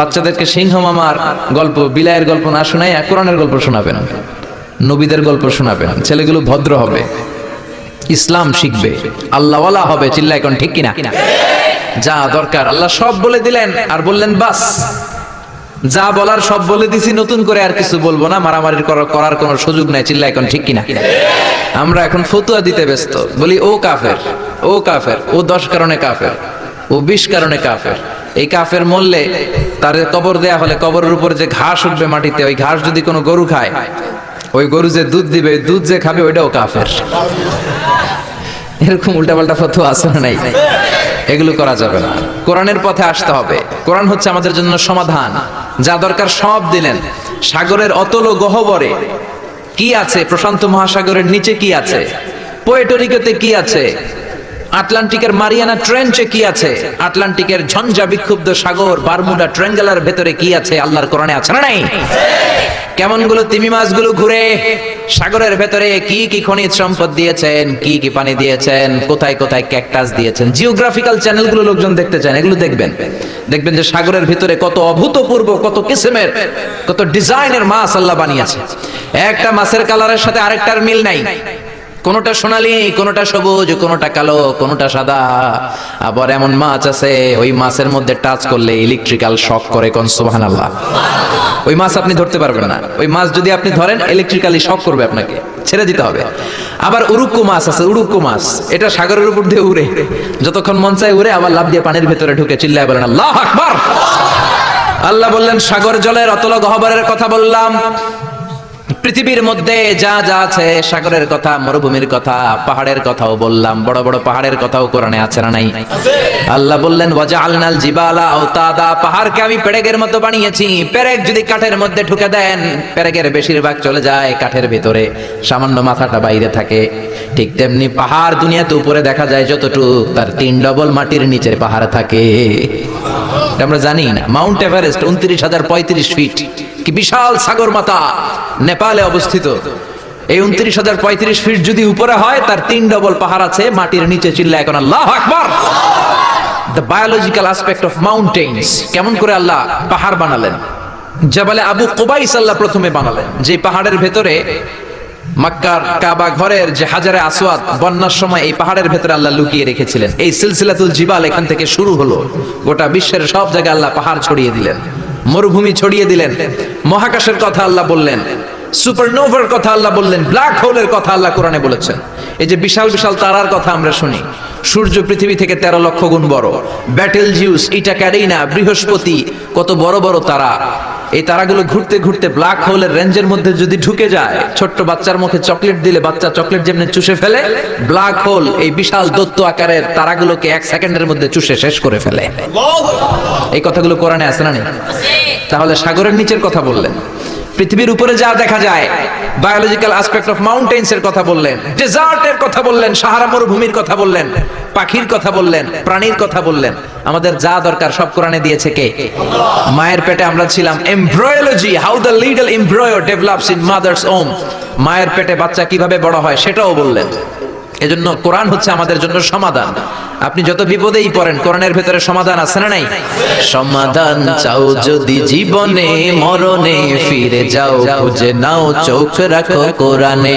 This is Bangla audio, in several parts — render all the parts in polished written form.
বাচ্চাদেরকে সিংহ মামার গল্প, বিলায়ের গল্প না শোনায় কোরআনের গল্প শোনাবেন, নবীদের গল্প শোনাবেন। ছেলেগুলো ভদ্র হবে, ইসলাম শিখবে, আল্লাহওয়ালা হবে। চিল্লা এখন ঠিক কিনা? যা দরকার আল্লাহ সব বলে দিলেন আর বললেন বাস, যা বলার সব বলে দিছি, নতুন করে আর কিছু বলবো না, মারামারি করার কোনো সুযোগ নাই। চিল্লা এখন ঠিক কিনা? আমরা এখন ফতুয়া দিতে ব্যস্ত, বলি ও কাফের, ও কাফের, ও 10 কারণে কাফের, ও 20 কারণে কাফের। এই কাফের মরলে তার কবর দেয়া হলে কবরের উপরে যে ঘাস উঠবে মাটিতে, ওই ঘাস যদি কোনো গরু খায়, ওই গরু যে দুধ দিবে, দুধ যে খাবে, ওইটাও কাফের। এরকম উল্টাপাল্টা ফতোয়া আছে না নাই? এগুলো করা যাবে না। কোরআনের পথে আসতে হবে। কোরআন হচ্ছে আমাদের জন্য সমাধান, যা দরকার সব দিলেন। সাগরের অতল গহ্বরে কি আছে, প্রশান্ত মহাসাগরের নিচে কি আছে, পোর্টোরিকোতে কি আছে, আটলান্টিকের মারিয়ানা ট্রেঞ্চে কি আছে, আটলান্টিকের ঝঞ্ঝা বিক্ষুব্ধ সাগর বারমুডা ট্রায়াঙ্গেলের ভেতরে কি আছে, আল্লাহর কোরআনে আছে না নাই? কেমন গুলো তিমি মাছগুলো ঘুরে সাগরের ভেতরে, কি কি খনিজ সম্পদ দিয়েছেন, কি কি পানি দিয়েছেন, কোথায় কোথায় ক্যাকটাস দিয়েছেন। জিওগ্রাফিক্যাল চ্যানেলগুলো লোকজন দেখতে চান, এগুলো দেখবেন। দেখবেন যে সাগরের ভিতরে কত অভূতপূর্ব, কত কিসিমের, কত ডিজাইনের মাছ আল্লাহ বানিয়েছে। একটা মাছের কালারের সাথে আরেকটার মিল নাই, কোনটা সোনালী, কোনটা সবুজ, কোনটা কালো, কোনটা সাদা। আবার এমন মাছ আছে ওই মাছের মধ্যে টাচ করলে ইলেকট্রিক্যাল শক করে। কোন সুবহানাল্লাহ। ওই মাছ আপনি ধরতে পারবেন না, ওই মাছ যদি আপনি ধরেন ইলেকট্রিক্যালি শক করবে, আপনাকে ছেড়ে দিতে হবে। আবার উড়ুক্কু মাছ আছে, উড়ুক্কু মাছ, এটা সাগরের উপর দিয়ে উড়ে, যতক্ষণ মন চায় উড়ে, আবার লাফ দিয়ে পানির ভেতরে ঢুকে। চিল্লায় বলেন আল্লাহু আকবার। আল্লাহ বললেন সাগর জলের অতল গহ্বরের কথা বললাম, পৃথিবীর মধ্যে যা যা আছে, সাগরের কথা, মরুভূমির কথা, পাহাড়ের কথাও বললাম। বড় বড় পাহাড়ের কথাও কোরআনে আছে না নাই? আল্লাহ বললেন ওয়াজআলনাল জিবালা আওতাদা, পাহাড়কে আমি পেরেকের মতো বানিয়েছি। পেরেক যদি কাঠের মধ্যে ঢুকে দেন, পেরেকের বেশিরভাগ চলে যায় কাঠের ভিতরে, সামান্য মাথাটা বাইরে থাকে। ঠিক তেমনি পাহাড় দুনিয়াতে উপরে দেখা যায় যতটুকু, তার 3 ডবল মাটির নিচের পাহাড় থাকে। আমরা জানি না, মাউন্ট এভারেস্ট 29,035 ফিট, কি বিশাল সাগর মাথা, নেপালে অবস্থিত। এই 29,035 ফিট যদি উপরে হয়, তার 3 ডবল পাহাড় আছে মাটির নিচে। চিল্লা এখন আল্লাহু আকবার। দ্য বায়োলজিক্যাল অ্যাসপেক্ট অফ মাউন্টেইনস, কেমন করে আল্লাহ পাহাড় বানালেন। জাবালে আবু কুবাইস আল্লাহ প্রথমে বানালেন, যে পাহাড়ের ভেতরে মক্কার কাবা ঘরের যে হাজারে আসওয়াদ, বন্যার সময় এই পাহাড়ের ভেতরে আল্লাহ লুকিয়ে রেখেছিলেন। এই সিলসিলাতুল জিবাল এখান থেকে শুরু হলো। গোটা বিশ্বের সব জায়গায় আল্লাহ পাহাড় ছড়িয়ে দিলেন, মরুভূমি ছড়িয়ে দিলেন। মহাকাশের কথা আল্লাহ বললেন, সুপারনোভার কথা আল্লাহ বললেন, ব্ল্যাক হোলের কথা আল্লাহ কোরআনে বলেছেন। এই যে বিশাল বিশাল তারার কথা আমরা শুনি, সূর্য পৃথিবী থেকে 13 লক্ষ গুণ বড়। ব্যাটেল জিউস, ইটা ক্যারিনা, বৃহস্পতি, কত বড় বড় তারা। এই তারাগুলো ঘুরতে ঘুরতে ব্ল্যাক হোলের রেঞ্জের মধ্যে যদি ঢুকে যায়, ছোট্ট বাচ্চার মুখে চকলেট দিলে বাচ্চা চকলেট যেমনি চুষে ফেলে, ব্ল্যাক হোল এই বিশাল দৈত্য আকারের তারাগুলোকে 1 সেকেন্ডের মধ্যে চুষে শেষ করে ফেলে। এই কথাগুলো কোরআনে আছে না নেই? তাহলে সাগরের নিচের কথা বললেন, পৃথিবীর উপরে যা দেখা যায়, বায়োলজিক্যাল অ্যাসপেক্ট অফ মাউন্টেন্স এর কথা বললেন, ডেজার্টের কথা বললেন, সাহারা মরুভূমির কথা বললেন, পাখির কথা বললেন, প্রাণীর কথা বললেন। আমাদের যা দরকার সব কোরআনে দিয়েছে কে? মায়ের পেটে আমরা ছিলাম। Embryology, how the little embryo develops in mother's womb, মায়ের পেটে বাচ্চা কিভাবে বড় হয় সেটাও বললেন। এজন্য কোরআন হচ্ছে আমাদের জন্য সমাধান। আপনি যত বিপদেই পড়েন, কোরআনের ভেতরে সমাধান আছে না নাই? সমাধান চাও যদি জীবনে, মরণে ফিরে যাও, খুঁজে নাও, চোখ রাখো কোরআনে।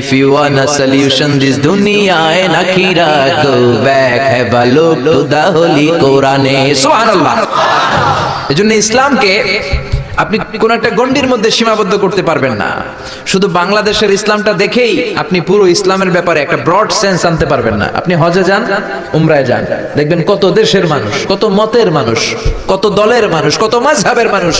If you want a solution this দুনিয়া এন্ড আখিরাত, go back, have a look to the holy কোরআনে। সুবহানাল্লাহ। এজন্য ইসলামকে আপনি কোন একটা গণ্ডির মধ্যে সীমাবদ্ধ করতে পারবেন না। শুধু বাংলাদেশের ইসলামটা দেখেই আপনি পুরো ইসলামের ব্যাপারে একটা ব্রড সেন্স আনতে পারবেন না। আপনি হজে যান, উমরায় যান, দেখবেন কত দেশের মানুষ, কত মতের মানুষ, কত দলের মানুষ, কত মাযহাবের মানুষ।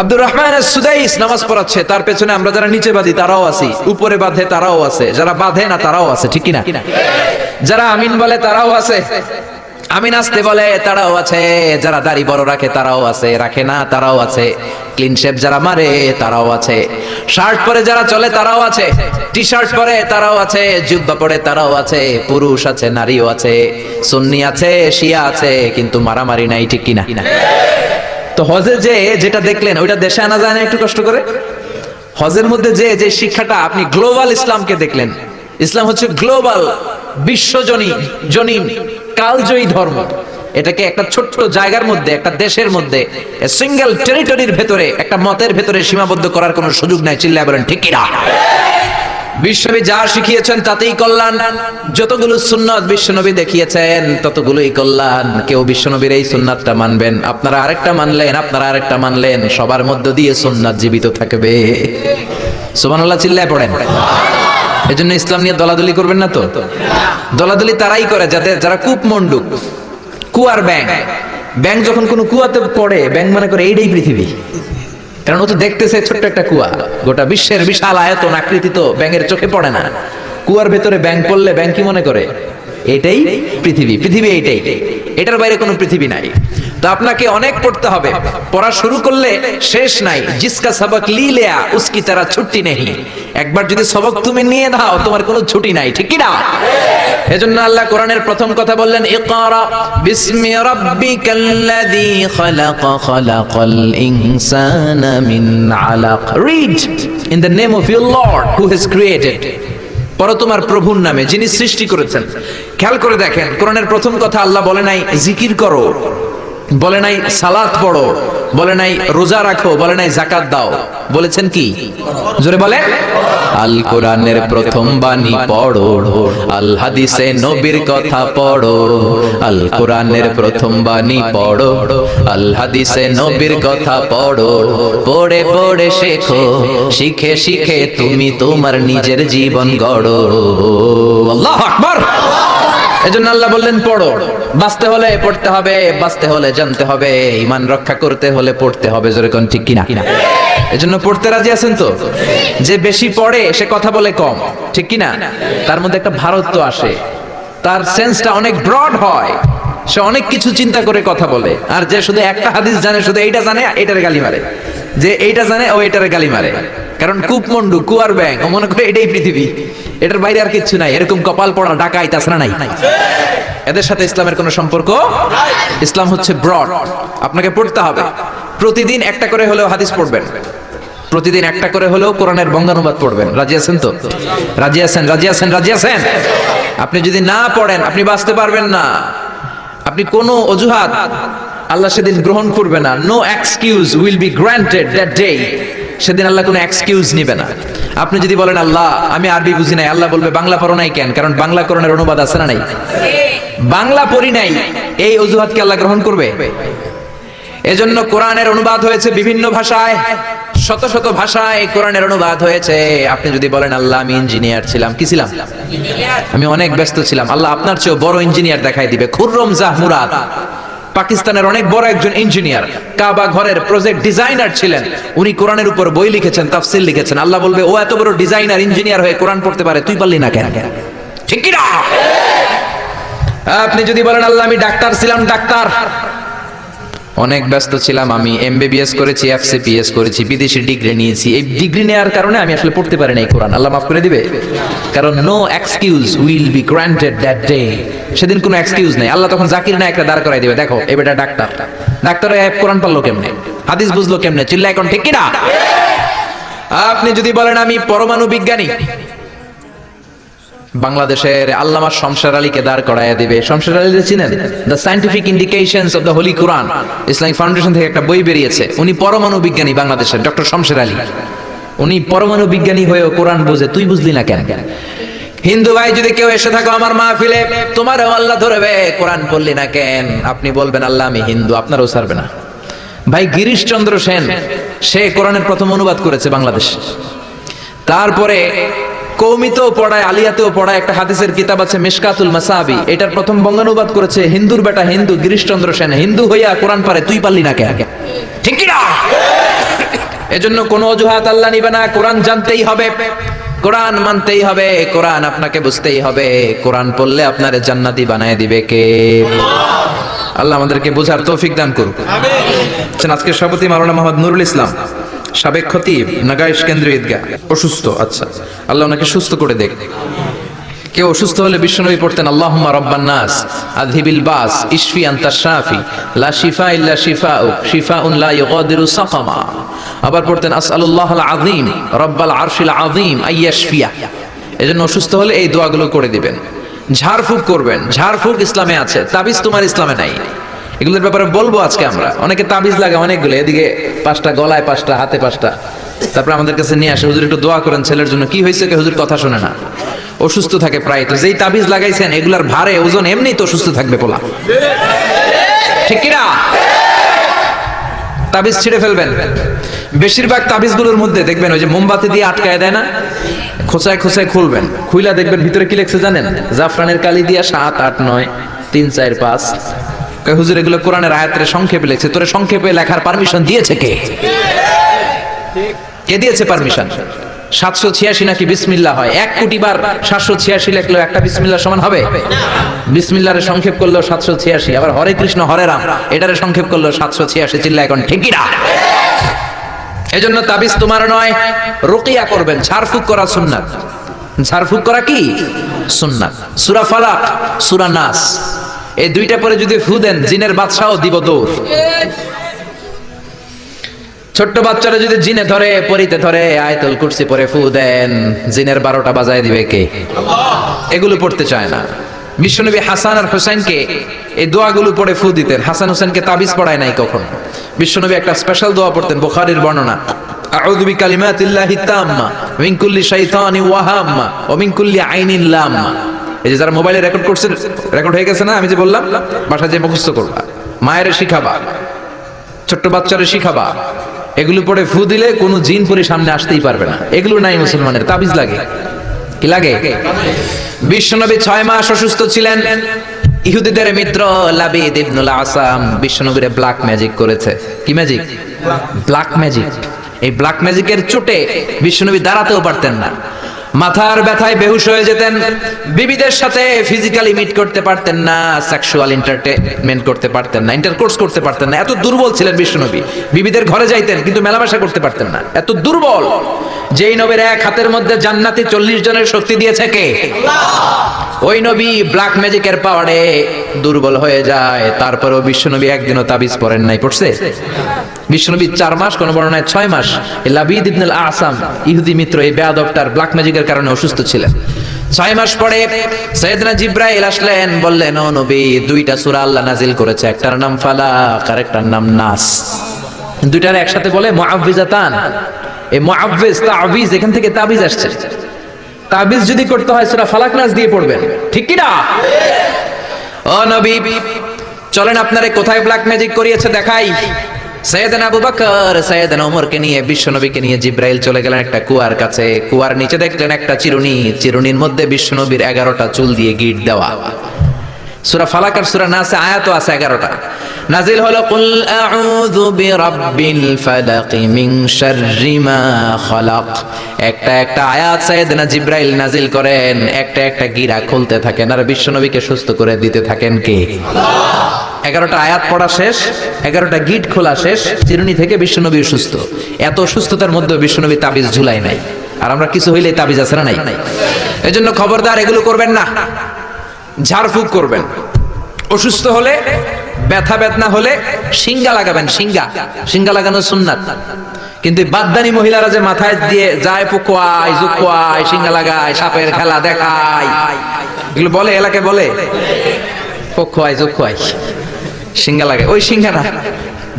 আব্দুর রহমান আস-সুদাইস নামাজ পড়াচ্ছে, তার পেছনে আমরা যারা নিচে বাঁধি তারাও আছি, উপরে বাঁধে তারাও আছে, যারা বাঁধে না তারাও আছে, ঠিক কি না? যারা আমিন বলে তারাও আছে, আমিন আসতে বলে তারাও আছে, যারা দাড়ি বড় রাখে তারাও আছে, রাখে না তারাও আছে, ক্লিন শেভ যারা মারে তারাও আছে, শার্ট পরে যারা চলে তারাও আছে, টি শার্ট পরে তারাও আছে, জুব্বা পরে তারাও আছে, পুরুষ আছে, নারীও আছে, সুন্নি আছে, শিয়া আছে, কিন্তু মারামারি নাই, ঠিক কিনা? তো হজে যে যেটা দেখলেন ওইটা দেশে আনা যায় না একটু কষ্ট করে? হজের মধ্যে যে শিক্ষাটা আপনি গ্লোবাল ইসলামকে দেখলেন। ইসলাম হচ্ছে গ্লোবাল, বিশ্বজনীন, কালজয়ী ধর্ম। এটাকে একটা ছোট্ট জায়গার মধ্যে, একটা দেশের মধ্যে, সিঙ্গেল টেরিটরির ভেতরে, একটা মতের ভেতরে সীমাবদ্ধ করার কোনো সুযোগ নাই। চিল্লায় বলেন ঠিক কিনা? বিশ্বনবী যা শিখিয়েছেন তাতেই কল্যাণ। যতগুলো সুন্নাত বিশ্বনবী দেখিয়েছেন ততগুলোই কল্যাণ। কেউ বিশ্বনবীর এই সুন্নাতটা মানবেন, আপনারা আরেকটা মানলেন, আপনারা আরেকটা মানলেন, সবার মধ্য দিয়ে সুন্নাত জীবিত থাকবে। সুবহানাল্লাহ চিল্লায় পড়েন। এজন্য ইসলাম নিয়ে দলাদলি করবেন না তো। দলাদলি তারাই করে যারা কূপ মন্ডুক, কুয়ার ব্যাং। ব্যাং যখন কোনো কুয়াতে পড়ে, ব্যাং মনে করে এইটাই পৃথিবী, কারণ ও তো দেখতেছে ছোট্ট একটা কুয়া, গোটা বিশ্বের বিশাল আয়তন আকৃতি তো ব্যাঙের চোখে পড়ে না। কুয়ার ভেতরে ব্যাং পড়লে ব্যাং কি মনে করে? এটাই পৃথিবী, পৃথিবী এইটাই, এটার বাইরে কোনো পৃথিবী নাই। তো আপনাকে অনেক পড়তে হবে, পড়া শুরু করলে শেষ নাই। জিসকা সবক লি লিয়া উসকি তারা ছুটি নেই। একবার যদি সবক তুমি নিয়ে দাও তোমার কোনো ছুটি নাই, ঠিক কি না? এজন্য আল্লাহ কোরআনের প্রথম কথা বললেন, ইকরা বিসমি রাব্বিকাল্লাযী খালাক খালাকাল ইনসানা মিন আলাক। Read in the name of your lord who has created. পড়ো তোমার প্রভুর নামে যিনি সৃষ্টি করেছেন। খেয়াল করে দেখেন, কোরআনের প্রথম কথা আল্লাহ বলে নাই জিকির করো, বলে নাই সালাত পড়ো, বলে নাই রোজা রাখো, বলে নাই যাকাত দাও, বলেছেন কি? জোরে বলে, আল কোরআনের প্রথম বাণী পড়ো, আল হাদিসে নবীর কথা পড়ো। আল কোরআনের প্রথম বাণী পড়ো, আল হাদিসে নবীর কথা পড়ো। পড়ে পড়ে শেখো, শিখে শিখে তুমি তোমার নিজের জীবন গড়ো। আল্লাহু আকবার। এজন্য আল্লাহ বললেন পড়ো। বাঁচতে হলে পড়তে হবে, বাঁচতে হলে জানতে হবে, ঈমান রক্ষা করতে হলে পড়তে হবে। জোরে কোন ঠিক কিনা? এজন্য পড়তে রাজি আছেন তো? যে বেশি পড়ে সে কথা বলে কম, ঠিক কিনা? তার মধ্যে একটা ভারত্ব আসে, তার সেন্সটা অনেক ব্রড হয়, সে অনেক কিছু চিন্তা করে কথা বলে। আর যে শুধু একটা হাদিস জানে, শুধু এইটা জানে, এইটারে গালি মারে, যে এইটা জানে ও এটারে গালি মারে। কারণ কূপমন্ডু, কুয়ার ব্যাং, ও মনে করে এটাই পৃথিবী, এটার বাইরে আর কিছু নাই। এরকম কপাল পড়া ডাকাইত আছে না নাই? এদের সাথে ইসলামের কোনো সম্পর্ক। ইসলাম হচ্ছে ব্রড, আপনাকে পড়তে হবে। প্রতিদিন একটা করে হলেও হাদিস পড়বেন, প্রতিদিন একটা করে হলেও কোরআনের বঙ্গানুবাদ পড়বেন। রাজি আছেন তো? রাজি আছেন? রাজি আছেন? রাজি আছেন? আপনি যদি না পড়েন আপনি বাঁচতে পারবেন না। আপনি কোনো অজুহাত আল্লাহ সেদিন গ্রহণ করবে না। No excuse will be granted that day. সেদিন আল্লাহ কোনো এক্সকিউজ নিবে না। আপনি যদি বলেন আল্লাহ আমি আরবি বুঝি নাই, আল্লাহ বলবে বাংলা পড়ো নাই কেন? কারণ বাংলা কোরআনের অনুবাদ আছে না নাই? বাংলা পড়ি নাই, এই অজুহাতকে আল্লাহ গ্রহণ করবে? এজন্য কোরআনের অনুবাদ হয়েছে বিভিন্ন ভাষায়, শত শত ভাষায় কোরআনের অনুবাদ হয়েছে। আপনি যদি বলেন আল্লাহ আমি ইঞ্জিনিয়ার ছিলাম, কি ছিলাম? আমি অনেক ব্যস্ত ছিলাম, আল্লাহ আপনার চেয়েও বড় ইঞ্জিনিয়ার দেখাই দিবে। খুররম জাহ মুরাদ পাকিস্তানের অনেক বড় একজন ইঞ্জিনিয়ার, কাবা ঘরের প্রজেক্ট ডিজাইনার ছিলেন। উনি কোরআনের উপর বই লিখেছেন, তাফসীর লিখেছেন। আল্লাহ বলবে ও এত বড় ডিজাইনার, ইঞ্জিনিয়ার হয়ে কোরআন পড়তে পারে, তুই পারলি না কেন? ঠিক কি না? আপনি যদি বলেন আল্লাহ আমি ডাক্তার ছিলাম, ডাক্তার অনেক ব্যস্ত ছিলাম, আমি এমবিবিএস করেছি, এফসিপিএস করেছি, বিদেশি ডিগ্রি নিয়েছি, এই ডিগ্রি নেওয়ার কারণে আমি আসলে পড়তে পারি না এই কোরআন, আল্লাহ মাফ করে দিবে? কারণ no excuse will be granted that day. সেদিন কোনো এক্সকিউজ নেই। আল্লাহ তখন জাকির নায়েকটা দাঁড় করাই দিবে, দেখো এই বেটা ডাক্তার, ডাক্তার কোরআন পারলো কেমনে, হাদিস বুঝলো কেমনে, চিল্লা এখন ঠিক কিনা? আপনি যদি বলেন আমি পরমাণু বিজ্ঞানী, বাংলাদেশের আল্লামা শমশের আলীকে দাঁড় করাইয়া দিবে। শমশের আলী চিনেন? The scientific indications of the Holi Quran, Islamic foundation থেকে একটা বই বেরিয়েছে। উনি পরমাণু বিজ্ঞানী, বাংলাদেশের ডক্টর শমশের আলী। উনি পরমাণু বিজ্ঞানী হয়েও কোরআন বুঝে, তুই বুঝলি না কেন? হিন্দু ভাই যদি কেউ এসে থাকো আমার মাহফিলে, তোমারও আল্লাহ ধরবে, কোরআন পড়লি না কেন? আপনি বলবেন আল্লাহ আমি হিন্দু, আপনারও ছাড়বে না। ভাই গিরিশচন্দ্র সেন, সে কোরআনের প্রথম অনুবাদ করেছে বাংলাদেশ। তারপরে কৌমিতেও পড়ায়, আলিয়াতেও পড়ায়, একটা হাদিসের কিতাব আছে মিশকাতুল মাসাবি, এটার প্রথম বঙ্গানুবাদ করেছে হিন্দুর বেটা হিন্দু গিরিশচন্দ্র সেন। হিন্দু হইয়া কোরআন পারে, তুই পারলি না কেন? ঠিক কি না? এজন্য কোনো অজুহাত আল্লাহ নিবে না। কোরআন জানতেই হবে, কোরআন মানতেই হবে, কোরআন আপনাকে বুঝতেই হবে। কোরআন পড়লে আপনারে জান্নাতি বানায় দিবে কে? আল্লাহ আমাদেরকে বোঝার তৌফিক দান করুক। আমিন। আজকে সভাপতি মাওলানা মোহাম্মদ নুরুল ইসলাম, সাবেক খতিব, নাগাইশ কেন্দ্রীয় ঈদগাহ, অসুস্থ। আচ্ছা, আল্লাহ ওনাকে সুস্থ করে দেখ। কেউ অসুস্থ হলে বিশ্বনবী পড়তেন আল্লাহুম্মা রাব্বান নাস আযহিবিল বাস ইশফি আনতা শাফি লা শিফা ইল্লা শিফাউক শিফাউন লা ইউগাদিরু সাকামা। আবার পড়তেন আসআলুল্লাহাল আযীম রাব্বাল আরশিল আযীম আইয়াশফিয়া। এজন্য অসুস্থ হলে এই দোয়াগুলো করে দিবেন। ঝাড়ফুঁক করবেন, ঝাড়ফুঁক ইসলামে আছে, তাবিজ তোমার ইসলামে নাই। এগুলোর ব্যাপারে বলবো আজকে আমরা। অনেকে তাবিজ লাগে অনেকগুলো, এদিকে 5টা, গলায় 5টা, হাতে 5টা, তারপর আমাদের কাছে নিয়ে আসে, হুজুর একটু দোয়া করেন ছেলের জন্য। কি হয়েছে? হুজুর কথা শোনে না, অসুস্থ থাকে প্রায়। তো যেই তাবিজ লাগাইছেন এগুলার ভারে ওজন এমনি তো অসুস্থ থাকবে পোলা, ঠিক কিনা? তাবিজ ছিঁড়ে ফেলবেন। বেশিরভাগ তাবিজগুলোর মধ্যে দেখবেন ওই যে মোমবাতি দিয়ে আটকায় দেয় না, খোঁচায় খোঁচায় খুলবেন, খুইলা দেখবেন ভিতরে কি লেখছে জানেন? জাফরানের কালি দিয়া 7, 8, 9, 3, 4, 5। হুজুর এগুলো কোরআনের আয়াতের সংক্ষেপে লেখছে। তোরে সংক্ষেপে লেখার পারমিশন দিয়েছে কে? কে দিয়েছে পারমিশন? 786 নাকি বিসমিল্লাহ হয়? 1 কোটি বার 786 লেখলেও একটা বিসমিল্লাহ সমান হবে? বিসমিল্লাহরে সংক্ষেপ করলেও 786, আবার হরে কৃষ্ণ হরে রাম এটারে সংক্ষেপ করলেও 786। চিল্লা এখন ঠিকই না? এজন্য তাবিজ তোমার নয়, রুকিয়া করবেন। ঝাড়ফুঁক করা সুন্নাত। ঝাড়ফুঁক করা কি সুন্নাত। সূরা ফালাক, সূরা নাস, এই দুইটা পরে যদি ফু দেন জিনের বাদশাও দিব দৌড়। ছোট্ট বাচ্চারা যদি জিনে ধরে, পরিতে ধরে, আয়াতুল কুরসি পরে ফু দেন, জিনের 12টা বাজায় দিবে কে? আল্লাহ। এগুলো পড়তে চায় না। বিশ্বনবী হাসান আর হুসাইনকে এই দোয়াগুলো পড়ে ফু দিতেন। হাসান হুসাইনকে তাবিজ পড়ায় নাই কখন। বিশ্বনবী একটা স্পেশাল দোয়া পড়তেন, বুখারীর বর্ণনা, আউযু বিকালিমাতিল্লাহি তাম্মা মিন কুল্লি শাইতানিন ওয়া হাম্মা ওয়া মিন কুল্লি আইনিন লাম্মা। এই যে যারা মোবাইলে রেকর্ড করছেন, রেকর্ড হয়ে গেছে না? আমি যে বললাম বাসায় যে মুখস্থ করবা, মায়ের শিখাবা, ছোট্ট বাচ্চারে শিখাবা। এগুলো পড়ে ফু দিলে কোনো জিন পরি সামনে আসতেই পারবে না। এগুলো নাই মুসলমানের, তাবিজ লাগে। কি লাগে? বিশ্বনবী 6 মাস অসুস্থ ছিলেন। ইহুদিদের মিত্র লাবিদ ইবনুল আসাম বিশ্বনবীর ব্ল্যাক ম্যাজিক করেছে। কি ম্যাজিক? Black magic. এই ব্ল্যাক ম্যাজিকের চোটে বিশ্বনবী দাঁড়াতেও পারতেন না, মাথার ব্যথায় বেহুশ হয়ে যেতেন, বিবিদের সাথে ফিজিক্যালি মিট করতে পারতেন না, সেক্সুয়াল এন্টারটেইনমেন্ট করতে পারতেন না, ইন্টারকোর্স করতে পারতেন না। এত দুর্বল ছিলেন বিশ্বনবী। বিবিদের ঘরে যাইতেন কিন্তু মেলামেশা করতে পারতেন না, এত দুর্বল। যেই নবীর এক হাতের মধ্যে জান্নাতি 40 জনের শক্তি দিয়েছে কে? আল্লাহ। ওই নবী ব্ল্যাক ম্যাজিকের পাওয়ারে দুর্বল হয়ে যায়, তারপরেও বিশ্বনবী একদিনও তাবিজ পড়েন নাই। পড়ছে? বিশ্বনবী 4 মাস, কোন বর্ণনায় 6 মাস লাবিদ ইবনুল আসাম ইহুদি মিত্র এই বেয়াদবটার ব্ল্যাক ম্যাজিকের কারণে অসুস্থ ছিলেন। 6 মাস পরে সাইয়েদনা জিবরাইল আসলেন, বললেন, ও নবী, 2টা সূরা আল্লাহ নাজিল করেছে, একটার নাম ফালাক আর একটার নাম নাস। দুইটার একসাথে বলে মুআউযিজাতান। এই মুআউযিজ, তাবিজ, এখান থেকে তাবিজ আসছে। তাবিজ যদি করতে হয় সূরা ফালাক নাস দিয়ে পড়বেন, ঠিক কি না? ও নবী, চলেন আপনারে কোথায় ব্ল্যাক ম্যাজিক করিয়েছে দেখাই। সাইয়েদনা আবু বকর, সাইয়েদনা ওমরকে নিয়ে, বিশ্বনবীকে নিয়ে জিবরাইল চলে গেলেন একটা কুয়ার কাছে। কুয়ার নিচে দেখলেন একটা চিরুনি, চিরুনির মধ্যে বিশ্বনবীর 11টা চুল দিয়ে গিট দেওয়া। সূরা ফালাক আর সূরা নাসে আয়াতও আছে 11টা। নাজিল হলো কুল আউযু বিরাব্বিল ফালাক মিন শাররি মা খালাক। একটা একটা আয়াত সাইয়েদনা জিবরাইল নাজিল করেন, একটা একটা গিরা খুলতে থাকেন আর বিশ্বনবীকে সুস্থ করে দিতে থাকেন কে? আল্লাহ। 11টা আয়াত পড়া শেষ, 11টা গিট খোলা শেষ, চিরুনি থেকে বিশ্বনবী সুস্থ। এত সুস্থতার মধ্যে বিশ্বনবী তাবিজ ঝুলাই নাই। আর আমরা কিছু হইলে তাবিজ আছে না নাই? এজন্য খবরদার এগুলো করবেন না। ঝাড়ফুঁক করবেন। অসুস্থ হলে, ব্যথা বেদনা হলে শিঙ্গা লাগাবেন। শিঙ্গা লাগানো সুন্নাত। কিন্তু বাদদানি মহিলারা যে মাথায় দিয়ে যায় পুকোয়ায়, জুকোয়ায়, শিঙ্গা লাগায়, সাপের খেলা দেখায়, এগুলো বলে, এলাকায় বলে পুকোয়ায়, জুকোয়ায়, শিঙ্গা লাগায়। ওই শিঙ্গা না,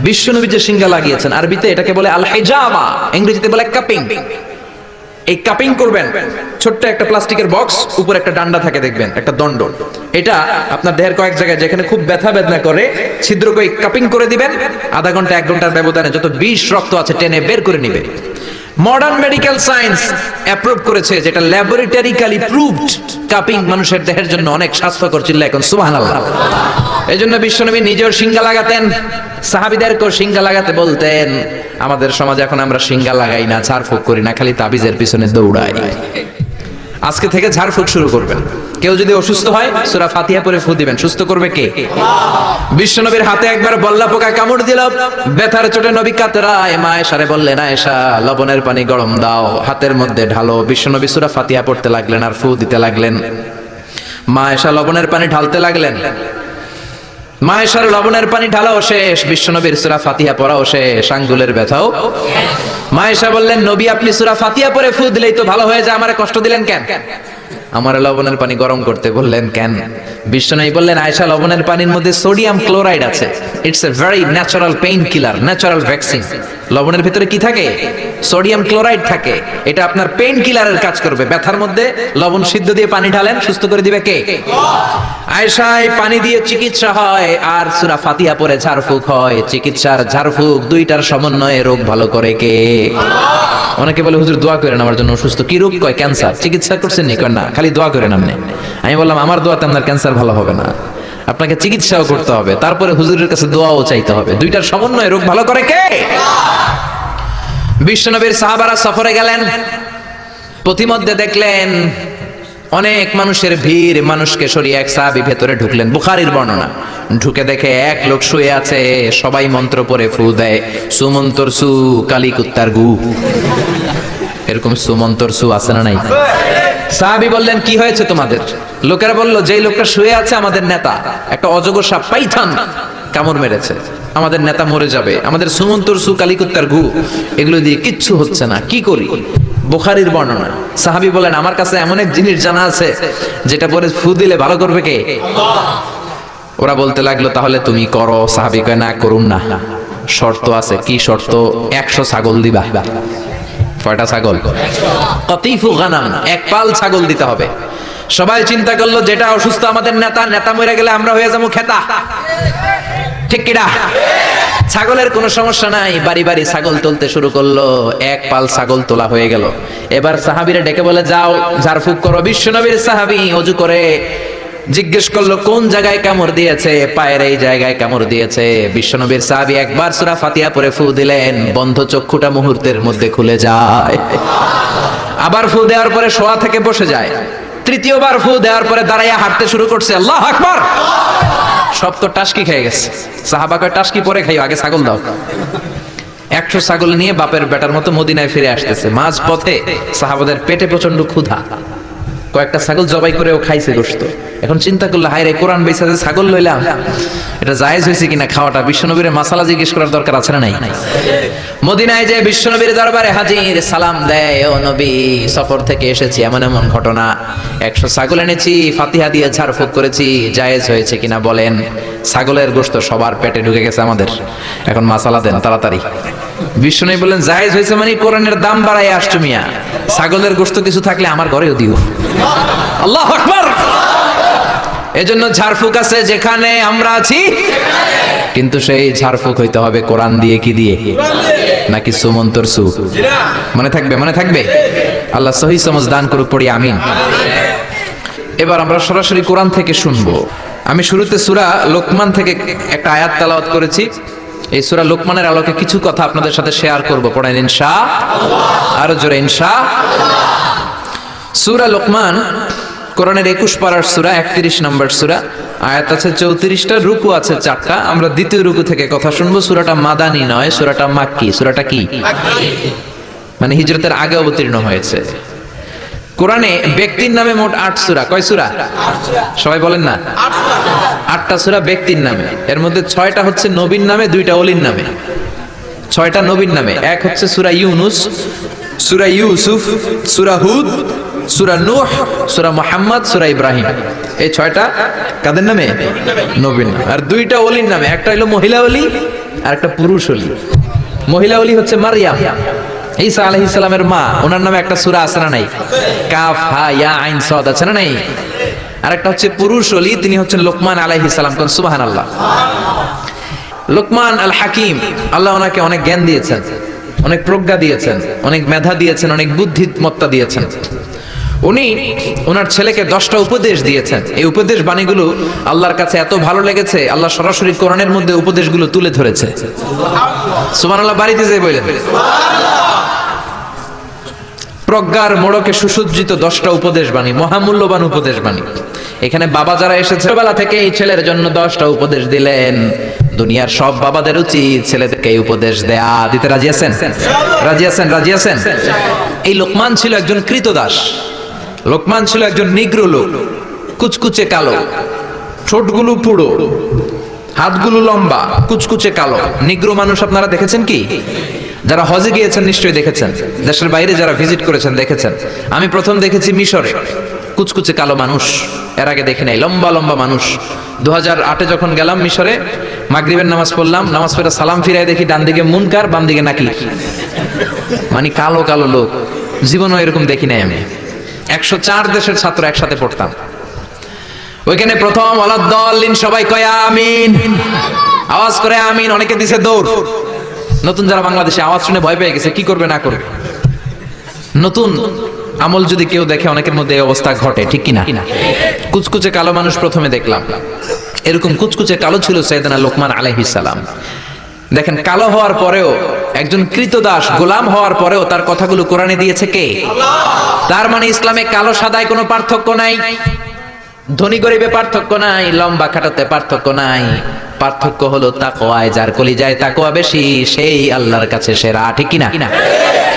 বিশ্বনবী যে শিঙ্গা লাগিয়েছেন, আরবিতে এটাকে বলে আল হিজামা, ইংরেজিতে বলে কাপিং। এই কাপিং করবেন। ছোট্ট একটা প্লাস্টিকের বক্স, উপরে একটা ডান্ডা থাকে দেখবেন, একটা দণ্ড। এটা আপনার দেহের কয়েক জায়গায় যেখানে খুব ব্যথা বেদনা করে ছিদ্র করে কাপিং করে দিবেন। আধা ঘন্টা 1 ঘন্টার ব্যবধানে যত বিষ রক্ত আছে টেনে বের করে নেবেন। মডার্ন মেডিকেল সায়েন্স অ্যাপ্রুভ করেছে, যেটা ল্যাবরেটরিক্যালি প্রুভড, কাপিং মানুষের দেহের জন্য অনেক স্বাস্থ্যকর। চিল্লা এখন সুবহানাল্লাহ। এজন্য বিশ্বনবী নিজেও শিঙ্গা লাগাতেন, সাহাবীদেরকেও শিঙ্গা লাগাতে বলতেন। আমাদের সমাজে এখন আমরা শিঙ্গা লাগাই না, ঝাড়ফুঁক করি না, খালি তাবিজের পিছনে দৌড়াই। আজকে থেকে ঝাড়ফুঁক শুরু করবেন। কেউ যদি অসুস্থ হয় সূরা ফাতিহা পড়ে ফু দিবেন। সুস্থ করবে কে? আল্লাহ। বিশ্বনবীর হাতে একবার বল্লা পোকা কামড় দিল, ব্যথার চোটে নবী কাতরায় মা আয়েশারে বললেন, আয়েশা, লবণের পানি গরম দাও, হাতের মধ্যে ঢালো। বিশ্বনবী সূরা ফাতিহা পড়তে লাগলেন আর ফু দিতে লাগলেন। মা আয়েশা লবণের পানি ঢালতে লাগলেন। মা আয়েশার লবণের পানি ঢালাও শেষ, বিশ্বনবীর সূরা ফাতিহা পড়াও শেষ, আঙ্গুলের ব্যথাও। মা আয়েশা বললেন, নবী, আপনি সূরা ফাতিহা পড়ে ফু দিলেই তো ভালো হয়ে যায়, আমারে কষ্ট দিলেন কেন? আমার লবণের পানি গরম করতে বললেন কেন? বিশ্বনবী বললেন, আয়েশা, লবণের পানির মধ্যে সোডিয়াম ক্লোরাইড আছে। It's a very natural pain killer, natural vaccine. লবণের ভিতরে কি থাকে? সোডিয়াম ক্লোরাইড থাকে। এটা আপনার পেইন কিলারের কাজ করবে। ব্যথার মধ্যে লবণ সিদ্ধ দিয়ে পানি ঢালেন, সুস্থ করে দিবে কে? আয়েশা, এই পানি দিয়ে চিকিৎসা হয় আর সূরা ফাতিহা পড়ে ঝাড়ফুঁক হয়। চিকিৎসার ঝাড়ফুঁক দুইটার সমন্বয়ে রোগ ভালো করে কে? অনেকে বলে, হুজুর দোয়া করেন আমার জন্য অসুস্থ। কি রোগ? কয় ক্যান্সার। চিকিৎসা করছেন নি? কয় না, খালি দোয়া করেন আপনি। আমি বললাম, আমার দোয়াতে আপনার ক্যান্সার ভালো হবে না, আপনাকে চিকিৎসাও করতে হবে, তারপরে হুজুরের কাছে দোয়াও চাইতে হবে। দুইটার সমন্বয়ে রোগ ভালো করে কে? বিশ্বনবীর সাহাবারা সফরে গেলেন, পথিমধ্যে দেখলেন অনেক মানুষের ভিড়, মানুষকে সরিয়ে এক সাহাবী ভেতরে ঢুকলেন। বুখারীর বর্ণনা। ঢুকে দেখে এক লোক শুয়ে আছে, সবাই মন্ত্র পড়ে ফু দেয়, সুমন্তর সু কালী কুত্তার গু। এরকম সুমন্তর সু আছে না নাই? সাহাবী বললেন, কি হয়েছে তোমাদের? লোকেরা বলল, যেই লোকটা শুয়ে আছে আমাদের নেতা, একটা অজগর সাপ পাইথন কামড় মেরেছে, আমাদের নেতা মরে যাবে, আমাদের সুমন্তর সু কালী কুত্তার গু এগুলো দিয়ে কিচ্ছু হচ্ছে না, কি করি? বুখারীর বর্ণনা। সাহাবী বলেন, আমার কাছে এমন এক জিনিস জানা আছে যেটা পরে ফু দিলে ভালো করবে কে? ওরা বলতে লাগলো, তাহলে তুমি করো। সাহাবী কয়, না, করুন না, শর্ত আছে। কি শর্ত? 100 ছাগল দিবা। কয়টা ছাগল? কতিফু গানাম, এক পাল ছাগল দিতে হবে। সবাই চিন্তা করলো, যেটা অসুস্থ আমাদের নেতা, নেতা মরে গেলে আমরা হয়ে যাবো খেতা, ঠিক কিনা? ছাগলের কোনো সমস্যা নাই। বাড়ি বাড়ি ছাগল তুলতে শুরু করলো। এক পাল ছাগল তোলা হয়ে গেল। এবার সাহাবীরা ডেকে বলে, যাও ঝাড়ফুঁক করো। বিশ্বনবীর সাহাবী ওযু করে জিজ্ঞেস করলো, কোন জায়গায় কামড় দিয়েছে? পায়ের এই জায়গায় কামড় দিয়েছে। বিশ্বনবীর সাহাবী একবার সূরা ফাতিহা পড়ে ফু দিলেন, বন্ধ চক্ষুটা মুহূর্তের মধ্যে খুলে যায়। আবার ফু দেওয়ার পরে শোয়া থেকে বসে যায়। তৃতীয়বার ফু দেওয়ার পরে দাঁড়াইয়া হাঁটতে শুরু করছে। আল্লাহু আকবার! সব তো টাসকি খেয়ে গেছে। সাহাবা কয়, টাসকি পরে খাইও, আগে ছাগল দাও। 100 ছাগল নিয়ে বাপের বেটার মতো মদিনায় ফিরে আসতেছে। মাঝ পথে সাহাবাদের পেটে প্রচন্ড ক্ষুধা, কয়েকটা ছাগল জবাই করেও খাইছে গোশত। এখন চিন্তা করলো, হায় রে, কোরআন বেচা যে ছাগল লইলাম, এটা জায়েজ হয়েছে কিনা খাওয়াটা? বিশ্বনবীর মাসালা জিজ্ঞেস করার দরকার আছে না নাই? মদিনায় যে বিশ্বনবীর দরবারে হাজির, সালাম দেয়, ও নবী, সফর থেকে এসেছি, এমন এমন ঘটনা, 100 ছাগল এনেছি, ফাতিহা দিয়ে ঝাড়ফুঁক করেছি, জায়েজ হয়েছে কিনা বলেন। ছাগলের গোশত সবার পেটে ঢুকে গেছে আমাদের, এখন মাসালা দেন তাড়াতাড়ি। বিশ্বনবী বললেন, জায়েজ হয়েছে মানে কোরআনের দাম বাড়ায় আসছো মিয়া, ছাগলের গোশত কিছু থাকলে আমার ঘরেও দিও। আল্লাহু আকবার! এজন্য ঝাড়ফুঁক আছে যেখানে আমরা আছি, কিন্তু সেই ঝাড়ফুঁক হইতে হবে কোরআন দিয়ে। কি দিয়ে? নাকি সুমন্তর সু? মনে থাকবে, মনে থাকবে। আল্লাহ সহি সমঝ দান করুক, পড়ি আমিন। এবার আমরা সরাসরি কোরআন থেকে শুনবো। আমি শুরুতে সূরা লোকমান থেকে একটা আয়াত তেলাওয়াত করেছি। এই সূরা লোকমানের আলোকে কিছু কথা আপনাদের সাথে শেয়ার করব। পড়েন ইনশাআল্লাহ, আরো জোরে ইনশাআল্লাহ। সূরা লোকমান কোরআনের 21 পারার সূরা, 31 নম্বর সূরা। আয়াত আছে 34টা, রুকু আছে 4টা। আমরা দ্বিতীয় রুকু থেকে কথা শুনবো। সূরাটা মাদানী নয়, সূরাটা মাক্কি। সূরাটা কি? মানে হিজরতের আগে অবতীর্ণ হয়েছে। কোরআনে ব্যক্তির নামে মোট 8 সূরা। কয় সূরা? সবাই বলেন না। 8টা সূরা ব্যক্তির নামে। এর মধ্যে 6টা হচ্ছে নবীর নামে, 2টা ওলির নামে। 6টা নবীর নামে। এক হচ্ছে সূরা ইউনুস, সূরা ইউসুফ, সূরা হুদ, সূরা নূহ, সূরা মুহাম্মদ, সূরা ইব্রাহিম। এই 6টা কাদের নামে? নবীর নামে। আর 2টা ওলির নামে। একটা হলো মহিলা ওলি আর একটা পুরুষ ওলি। মহিলা ওলি হচ্ছে মারইয়াম, ঈসা আলাইহিস সালামের মা। ওনার নামে একটা সূরা আছে না নাই? কাফ হা ইয়া আইন সাদ আছে না নাই? আর একটা হচ্ছে পুরুষ ওলি, তিনি হচ্ছেন লোকমান আলাইহিস সালাম। কোন সুবহানাল্লাহ। লোকমান আল হাকিম, আল্লাহ ওনাকে অনেক জ্ঞান দিয়েছেন, অনেক প্রজ্ঞা দিয়েছেন, অনেক মেধা দিয়েছেন, অনেক বুদ্ধিমত্তা দিয়েছেন। উনি ওনার ছেলেকে 10টা উপদেশ দিয়েছেন। এই উপদেশ বাণীগুলো আল্লাহর কাছে এত ভালো লেগেছে, আল্লাহ সরাসরি কোরআনের মধ্যে উপদেশগুলো তুলে ধরেছে। সুবহানাল্লাহ। বাড়িতে যেয়ে বলেন প্রজ্ঞার মোড়কে সুসজ্জিত 10টা উপদেশ বাণী, মহামূল্যবান উপদেশ বাণী। এখানে বাবা যারা এসেছে, ছোটবেলা থেকে এই ছেলের জন্য 10টা উপদেশ দিলেন। দুনিয়ার সব বাবাদের উচিত ছেলেদেরকে এই উপদেশ দেয়া। দিতে রাজি আছেন? রাজি আছেন? রাজি আছেন? এই লোকমান ছিল একজন কৃতদাস। লোকমান ছিল একজন নিগ্রো লোক, কুচকুচে কালো, ঠোঁটগুলো পুরো, হাতগুলো লম্বা, কুচকুচে কালো। নিগ্রো মানুষ আপনারা দেখেছেন কি? যারা হজে গিয়েছেন নিশ্চয়ই দেখেছেন, দেশের বাইরে যারা ভিজিট করেছেন দেখেছেন। আমি প্রথম দেখেছি মিশরে, কুচকুচে কালো মানুষ, এর আগে দেখি নাই, লম্বা লম্বা মানুষ। 2008-এ যখন গেলাম মিশরে, মাগরিবের নামাজ পড়লাম, নামাজ পড়ে সালাম ফিরাই দেখি ডান দিকে মুনকার, বাম দিকে নাকির, মানে কালো কালো লোক। জীবনও এরকম দেখি নাই আমি। 104 দেশের ছাত্র একসাথে পড়তাম ওইখানে। প্রথম ওয়ালাদ্দাল্লিন সবাই কয় আমিন, আওয়াজ করে আমিন, অনেকে দিছে দৌড়। নতুন যারা বাংলাদেশে আওয়াজ শুনে ভয় পেয়ে গেছে, কি করবে না করবে। নতুন আমল যদি কেউ দেখে অনেকের মধ্যে এই অবস্থা ঘটে, ঠিক কিনা? কুচকুচে কালো মানুষ প্রথমে দেখলাম। এরকম কুচকুচে কালো ছিল সাইয়েদনা লোকমান আলাইহিস সালাম। দেখেন, কালো হওয়ার পরেও, একজন কৃতদাস গোলাম হওয়ার পরেও তার কথাগুলো কোরআনে দিয়েছে কে? তার মানে ইসলামে কালো সাদায় কোনো পার্থক্য নাই, ধনী গরিবে পার্থক্য নাই, লম্বা খাটোতে পার্থক্য নাই। পার্থক্য হলো তাকওয়ায়। যার কলিজায় তাকওয়া বেশি সেই আল্লাহর কাছে সেরা, ঠিক কিনা?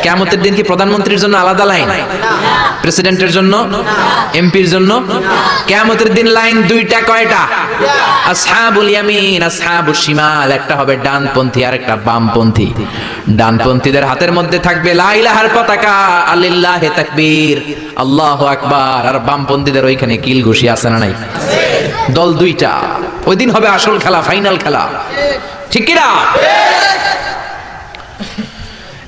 কিয়ামতের দিন কি প্রধানমন্ত্রীর জন্য আলাদা লাইন, প্রেসিডেন্টের জন্য, এমপির জন্য? কিয়ামতের দিন লাইন দুইটা। কয়টা? আসহাবুল ইয়ামিন, আসহাবুশ শিমাল। একটা হবে ডানপন্থী আর একটা বামপন্থী। ডানপন্থীদের হাতের মধ্যে থাকবে লা ইলাহার পতাকা, আলিল্লাহি তাকবীর, আল্লাহু আকবার। আর বামপন্থীদের ওইখানে কিল ঘুষি আছে না নাই? দল দুইটা। ওই দিন হবে আসল খেলা, ফাইনাল খেলা, ঠিক কিনা?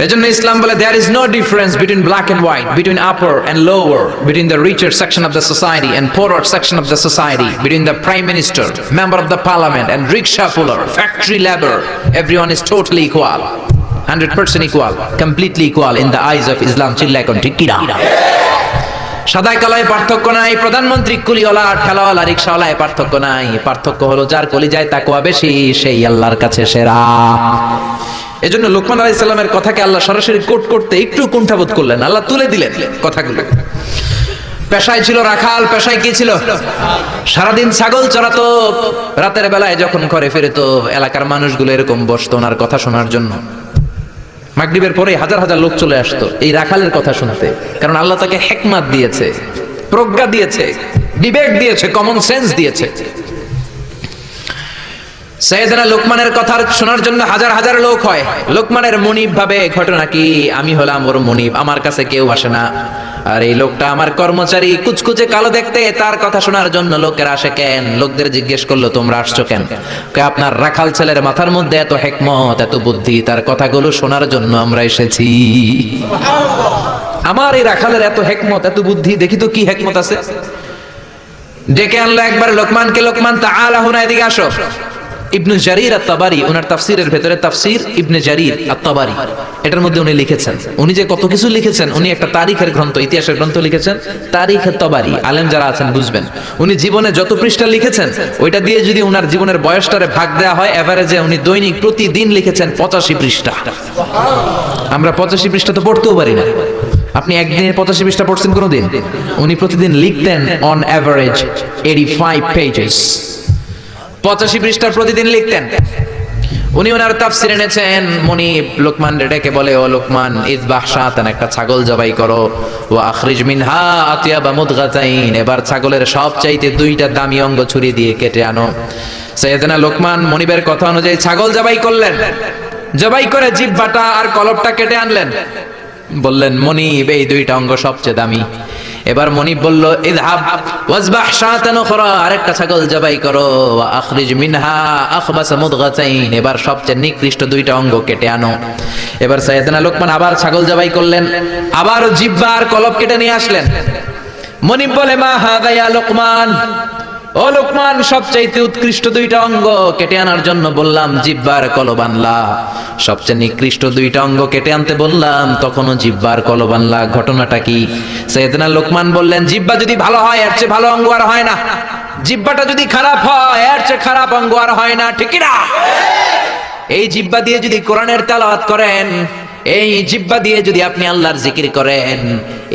এজন্য ইসলাম বলে there is no difference between black and white, between upper and lower, between the richer section of the society and poorer section of the society, between the prime minister, member of the parliament and rickshaw puller, factory labor. Everyone is totally equal, 100% equal, completely equal in the eyes of Islam. চিল্লা এখন ঠিক কিনা? সাদায় কালায় পার্থক্য নাই, প্রধানমন্ত্রী কুলিওয়ালা ঠেলাওয়ালা রিকশাওয়ালায় পার্থক্য নাই। পার্থক্য হলো যার কলিজায় তাকওয়া বেশি সেই আল্লাহর কাছে সেরা। এজন্য লোকমান আলাইহিস সালামের কথাকে আল্লাহ সরাসরি কোট করতে একটু কুণ্ঠাবোধ করলেন, আল্লাহ তুলে দিলেন কথাগুলো। পেশায় ছিল রাখাল, পেশায় কি ছিল? সারাদিন ছাগল চড়াতো, রাতের বেলায় যখন ঘরে ফিরতো এলাকার মানুষগুলো এরকম বসতো ওনার কথা শোনার জন্য। মাগরিবের পরে হাজার হাজার লোক চলে আসতো এই রাখালের কথা শুনতে, কারণ আল্লাহ তাকে হিকমত দিয়েছে, প্রজ্ঞা দিয়েছে, বিবেক দিয়েছে, কমন সেন্স দিয়েছে। সাইয়েদনা লোকমানের কথা শোনার জন্য হাজার হাজার লোক হয়। লোকমানের মুনিব ভাবে ঘটনা কি, আমি হলাম ওর মুনিব, আমার কাছে কেউ আসে না। আর এই লোকটা আমার কর্মচারী, কুচকুচে কালো দেখতে, তার কথা শোনার জন্য লোকেরা আসে কেন? লোকদের জিজ্ঞেস করলো তোমরা আসছো কেন? আপনার রাখাল ছেলের মাথার মধ্যে এত হিকমত, এত বুদ্ধি, তার কথাগুলো শোনার জন্য আমরা এসেছি। আমার এই রাখালের এত হিকমত, এত বুদ্ধি, দেখি তো কি হিকমত আছে। ডেকে আনলো একবার লোকমানকে, লোকমান তাআলা হুনা, এদিকে আসো। ইবনে জারির আত-তাবারি ওনার তাফসীরের ভেতরে, তাফসীর ইবনে জারির আত-তাবারি, এটার মধ্যে উনি লিখেছেন, উনি যে কত কিছু লিখেছেন। উনি একটা তারিখের গ্রন্থ, ইতিহাসের গ্রন্থ লিখেছেন, তারিখ আত-তাবারি। আলেম যারা আছেন বুঝবেন, উনি জীবনে যত পৃষ্ঠা লিখেছেন ওইটা দিয়ে যদি উনার জীবনের বয়সটারে ভাগ দেওয়া হয়, এভারেজে উনি দৈনিক প্রতিদিন লিখেছেন 85 পৃষ্ঠা। আমরা 85 পৃষ্ঠা তো পড়তেও পারি না। আপনি একদিনে 85 পৃষ্ঠা পড়ছেন কোনোদিন? উনি প্রতিদিন লিখতেন অন এভারেজ 85 পেজেস। 85 পৃষ্ঠা প্রতিদিন লিখতেন। উনি ওনার তাফসীর এনেছেন। মুনিব লোকমান ডেকে বলে, ও লোকমান, ইযবাহ শাতান, একটা ছাগল জবাই করো, ওয়া আখরিজ মিনহা আতিয়াবা মুদগাতাইন, এবার ছাগলের সবচাইতে দুইটা দামি অঙ্গ ছুরি দিয়ে কেটে আনো। সাইয়েদনা লোকমান মুনিবের কথা অনুযায়ী ছাগল জবাই করলেন, জবাই করে জিহ্বাটা আর কলবটা কেটে আনলেন। বললেন, মুনিব, এই দুইটা অঙ্গ সবচেয়ে দামি। এবার মনিব বলল, ইযহাব ওয়াজবাহ শাতান উখরা, আরেকটা ছাগল জবাই করো, ওয়া আখরিজ মিনহা আখবাস মুদগাতাইন, এবার সবচেয়ে নিকৃষ্ট দুইটা অঙ্গ কেটে আনো। এবার সাইয়েদনা লোকমান আবার ছাগল জবাই করলেন, আবার জিহ্বা আর কলব কেটে নিয়ে আসলেন। মনিব বলে, মা হাদা ইয়া লোকমান, ও লোকমান, সবচাইতে উৎকৃষ্ট দুইটা অঙ্গ কেটে আনার জন্য বললাম, জিহ্বার কলব আনলা। সবচেয়ে নিকৃষ্ট দুইটা অঙ্গ কেটে আনতে বললাম, তখনও জিহ্বার কলব আনলা, ঘটনাটা কি? সাইয়েদনা লোকমান বললেন, জিহ্বা যদি ভালো হয় এর চেয়ে ভালো অঙ্গ আর হয় না, জিহ্বাটা যদি খারাপ হয় এর চেয়ে খারাপ অঙ্গ আর হয় না, ঠিক না? এই জিহ্বা দিয়ে যদি কোরআনের তেলাওয়াত করেন, এই জিহ্বা দিয়ে যদি আপনি আল্লাহর জিকির করেন,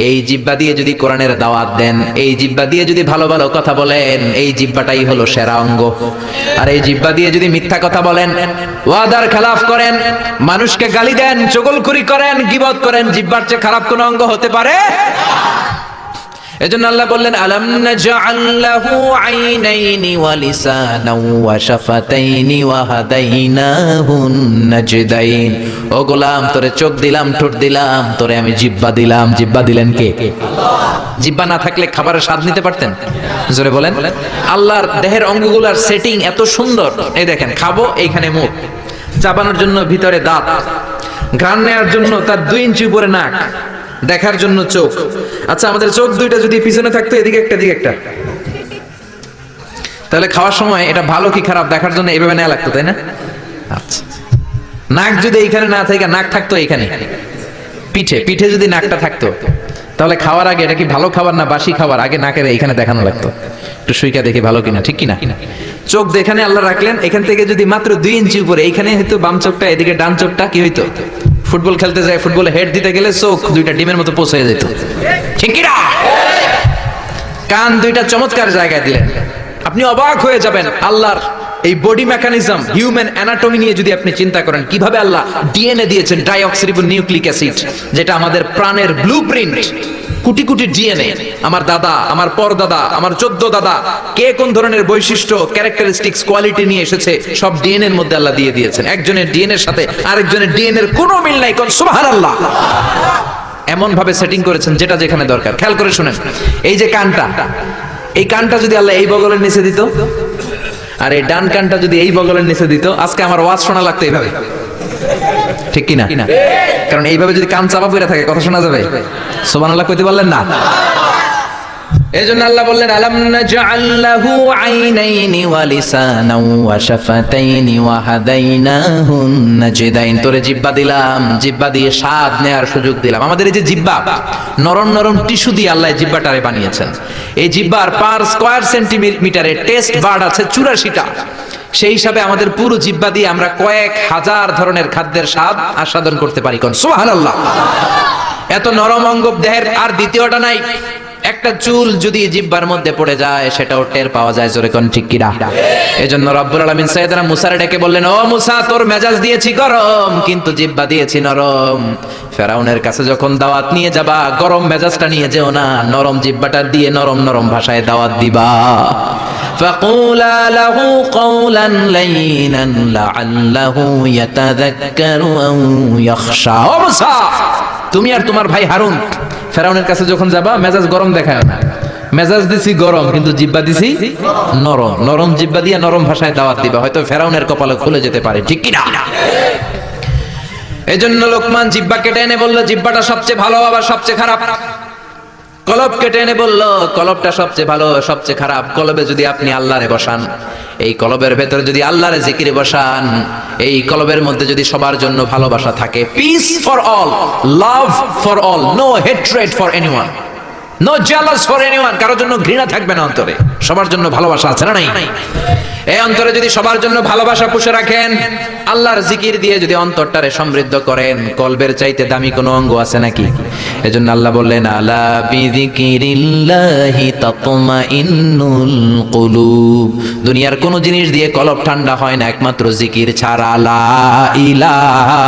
এই জিহ্বা দিয়ে যদি কোরআনের দাওয়াত দেন, এই জিহ্বা দিয়ে যদি ভালো ভালো কথা বলেন, এই জিহ্বাটাই হলো সেরা অঙ্গ। আর এই জিহ্বা দিয়ে যদি মিথ্যা কথা বলেন, ওয়াদার খেলাফ করেন, মানুষকে গালি দেন, চগলখুরি করেন, গীবত করেন, জিহ্বার চেয়ে খারাপ কোন অঙ্গ হতে পারে? এজন্য আল্লাহ বললেন আলাম নাজআল লাহু আইনাইনি ওয়া লিসানাও ওয়া শাফাতাইনি ওয়া হাদাইনাহুন নাজদাইন। ও গোলাম, তোরে চোখ দিলাম, ঠোঁট দিলাম, তোরে আমি জিহ্বা দিলাম। জিহ্বা দিলেন কে? আল্লাহ। জিহ্বা না থাকলে খাবারের স্বাদ নিতে পারতেন? জোরে বলেন। আল্লাহর দেহের অঙ্গগুলোর সেটিং এত সুন্দর। এই দেখেন, খাবো এইখানে মুখ, চাবানোর জন্য ভিতরে দাঁত, ঘ্রাণ নেওয়ার জন্য তার 2 ইঞ্চি উপরে নাক, দেখার জন্য চোখ। আচ্ছা, আমাদের চোখ দুইটা যদি পিছনে থাকতো, এদিকে একটা দিকে একটা, তাহলে খাওয়ার সময় এটা ভালো কি খারাপ দেখার জন্য এইভাবে নেওয়া লাগতো, তাই না? আচ্ছা, নাক যদি এইখানে না থাকে, নাক থাকতো এইখানে পিঠে, পিঠে যদি নাকটা থাকতো, তাহলে খাওয়ার আগে এটা কি ভালো খাবার না বাসি খাবার, আগে নাকের এইখানে দেখানো লাগতো, একটু সুইকা দেখে ভালো কিনা, ঠিক কিনা? চোখ যেখানে আল্লাহ রাখলেন, এখান থেকে যদি মাত্র 2 ইঞ্চি উপরে, এইখানে হয়তো বাম চোখটা, এদিকে ডান চোখটা কি হইতো? ফুটবল খেলতে যায়, ফুটবলে হেড দিতে গেলে চোখ দুইটা ডিমের মতো পৌঁছে যেত, ঠিক কিনা? কান দুইটা চমৎকার জায়গায় দিলেন, আপনি অবাক হয়ে যাবেন। আল্লাহর এই বডি মেকানিজম, হিউম্যান অ্যানাটমি নিয়ে যদি আপনি চিন্তা করেন, কিভাবে আল্লাহ ডিএনএ দিয়েছেন, ডাইঅক্সিরিবো নিউক্লিক অ্যাসিড, যেটা আমাদের প্রাণের ব্লুপ্রিন্ট। কোটি কোটি ডিএনএ, আমার দাদা, আমার পরদাদা, আমার 14 দাদা, কে কোন ধরনের বৈশিষ্ট্য, ক্যারেক্টারিস্টিক্স, কোয়ালিটি নিয়ে এসেছে, সব ডিএনএ এর মধ্যে আল্লাহ দিয়ে দিয়েছেন। একজনের ডিএনএ এর সাথে আরেকজনের ডিএনএ এর কোনো মিল নাই, কোন সুবহানাল্লাহ। এমন ভাবে সেটিং করেছেন যেটা যেখানে দরকার। খেয়াল করে শুনেন, এই যে কানটা, এই কানটা যদি আল্লাহ এই বগলের নিচে দিত, আর এই ডান কানটা যদি এই বগলের নিচে দিত, আজকে আমার ওয়াজ শোনা লাগতো এইভাবে, ঠিক কিনা? কারণ এইভাবে যদি কান চাপা পড়ে থাকে, কথা শোনা যাবে? সুবহানাল্লাহ কইতে পারলেন না? এজন্য আল্লাহ বললেন আলাম নাজআল লাহু আইনাইনি ওয়া লিসানাও ওয়া শাফাতাইনি ওয়া হাদাইনাহুন নাজদাইন। তোরে জিহ্বা দিলাম, জিহ্বা দিয়ে স্বাদ নেয়ার সুযোগ দিলাম। আমাদের এই যে জিহ্বা, নরম নরম টিস্যু দিয়ে আল্লাহ জিহ্বাটারে বানিয়েছেন। এই জিহ্বার পার স্কয়ার সেন্টিমিটারে টেস্ট বার্ড আছে 84টা। সেই হিসাবে আমাদের পুরো জিহ্বা দিয়ে আমরা কয়েক হাজার ধরনের খাদ্যের স্বাদ আস্বাদন করতে পারি, কোন সুবহানাল্লাহ। এত নরম অঙ্গ দেহের আর দ্বিতীয়টা নাই। একটা চুল যদি জিহ্বার মধ্যে পড়ে যায়, সেটাও টের পাওয়া যায়, জোরে কোন ঠিক কিনা? এজন্য রব্বুল আলামিন সাইয়েদনা মুসারে ডেকে বললেন, ও মুসা, তোর মেজাজ দিয়েছি গরম, কিন্তু জিহ্বা দিয়েছি নরম। ফেরাউনের কাছে যখন দাওয়াত নিয়ে যাবা, গরম মেজাজটা নিয়ে যেও না, নরম জিহ্বাটা দিয়ে নরম নরম ভাষায় দাওয়াত দিবা। ফাকুলা লাহু কওলান লাইনান লাআল্লাহু ইয়াতাযাক্কারু আও ইয়াখশা। ও মুসা, তুমি আর তোমার ভাই হারুন ফেরাউনের কাছে যখন যাবা, মেজাজ গরম দেখায় না, মেজাজ দিছি গরম, কিন্তু জিহ্বা দিছি নরম। নরম জিহ্বা দিয়ে নরম ভাষায় দাওয়াত দিবা, হয়তো ফেরাউনের কপালে খুলে যেতে পারে, ঠিক কি না? এজন্য লোকমান জিহ্বা কেটে এনে বলল, জিহ্বাটা সবচেয়ে ভালো আবার সবচেয়ে খারাপ। কলব কেটে এনে বলল, কলবটা সবচেয়ে ভালো সবচেয়ে খারাপ। কলবে যদি আপনি আল্লাহরে বসান, এই কলবের ভেতরে যদি আল্লাহরে জিকিরে বসান, এই কলবের মধ্যে যদি সবার জন্য ভালোবাসা থাকে, peace for all, love for all, no hatred for anyone, no jealous for anyone, কারোর জন্য ঘৃণা থাকবে না অন্তরে, সবার জন্য ভালোবাসা আছে না নাই? এই অন্তরে যদি সবার জন্য ভালোবাসা পুষে রাখেন, আল্লাহর জিকির দিয়ে যদি অন্তরটারে সমৃদ্ধ করেন, কলবের চাইতে দামি কোনো অঙ্গ আছে নাকি? এজন্য আল্লাহ বললেন, আলা বিযিকিরিল্লাহি তাতমাইন্নুল কুলুব। দুনিয়ার কোন জিনিস দিয়ে কলব ঠান্ডা হয় না একমাত্র জিকির ছাড়া। লা ইলাহা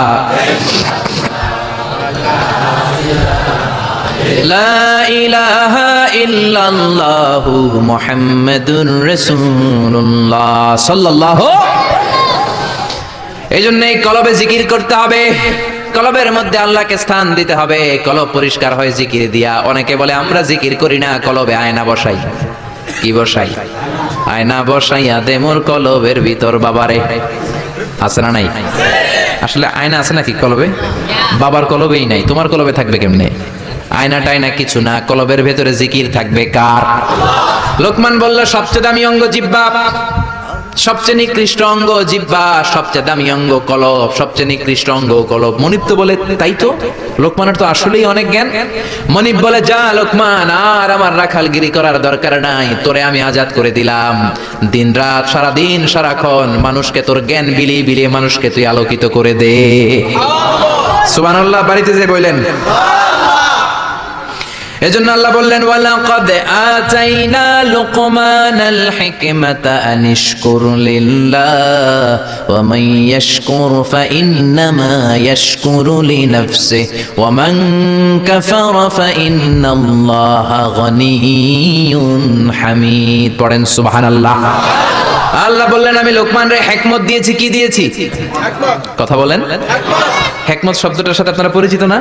লা ইলাহা ইল্লাল্লাহু মুহাম্মাদুর রাসূলুল্লাহ সাল্লাল্লাহু। এইজন্য এই কলবে জিকির করতে হবে, কলবের মধ্যে আল্লাহকে স্থান দিতে হবে। কলব পরিষ্কার হয় জিকির দিয়া। অনেকে বলে আমরা জিকির করি না, কলবে আয়না বসাই। কি বসাই? আয়না বসাইয়া দে মোর কলবের ভিতর বাবারে। আছে না নাই? আসলে আয়না আছে নাকি কলবে? বাবার কলবেই নাই, তোমার কলবে থাকবে কেমনে? আয়না টায়না কিছু না, কলবের ভেতরে জিকির থাকবে কার? লোকমান বলল, সবচেয়ে দামি অঙ্গ জিহ্বা, সবচেয়ে নিকৃষ্ট অঙ্গ জিহ্বা, সবচেয়ে দামি অঙ্গ কলব, সবচেয়ে নিকৃষ্ট অঙ্গ কলব। মনিব তো বলে, তাই তো, লোকমানের তো আসলেই অনেক জ্ঞান। মনিব বলে, যা লোকমান, আর আমার রাখালগিরি করার দরকার নাই, তোরে আমি আজাদ করে দিলাম। দিন রাত, সারাদিন সারাক্ষণ মানুষকে তোর জ্ঞান বিলিয়ে বিলিয়ে মানুষকে তুই আলোকিত করে দে। সুবহানাল্লাহ। বাড়িতে যে বললেন। এজন্য আল্লাহ বললেন ওয়ালাকাদ আতাইনা লুকমানাল হিকমাতা আনিশকুর লিল্লাহ ওয়া মান ইয়াশকুর ফাইন্নামা ইয়াশকুরু লিনাফসিহি ওয়া মান কাফারা ফাইন্নাল্লাহা গনিয়্যুন হামিদ। পড়েন সুবহানাল্লাহ। আল্লাহ বললেন আমি লোকমানরে হিকমত দিয়েছি। কি দিয়েছি? কথা বলেন। হিকমত শব্দটার সাথে আপনারা পরিচিত না?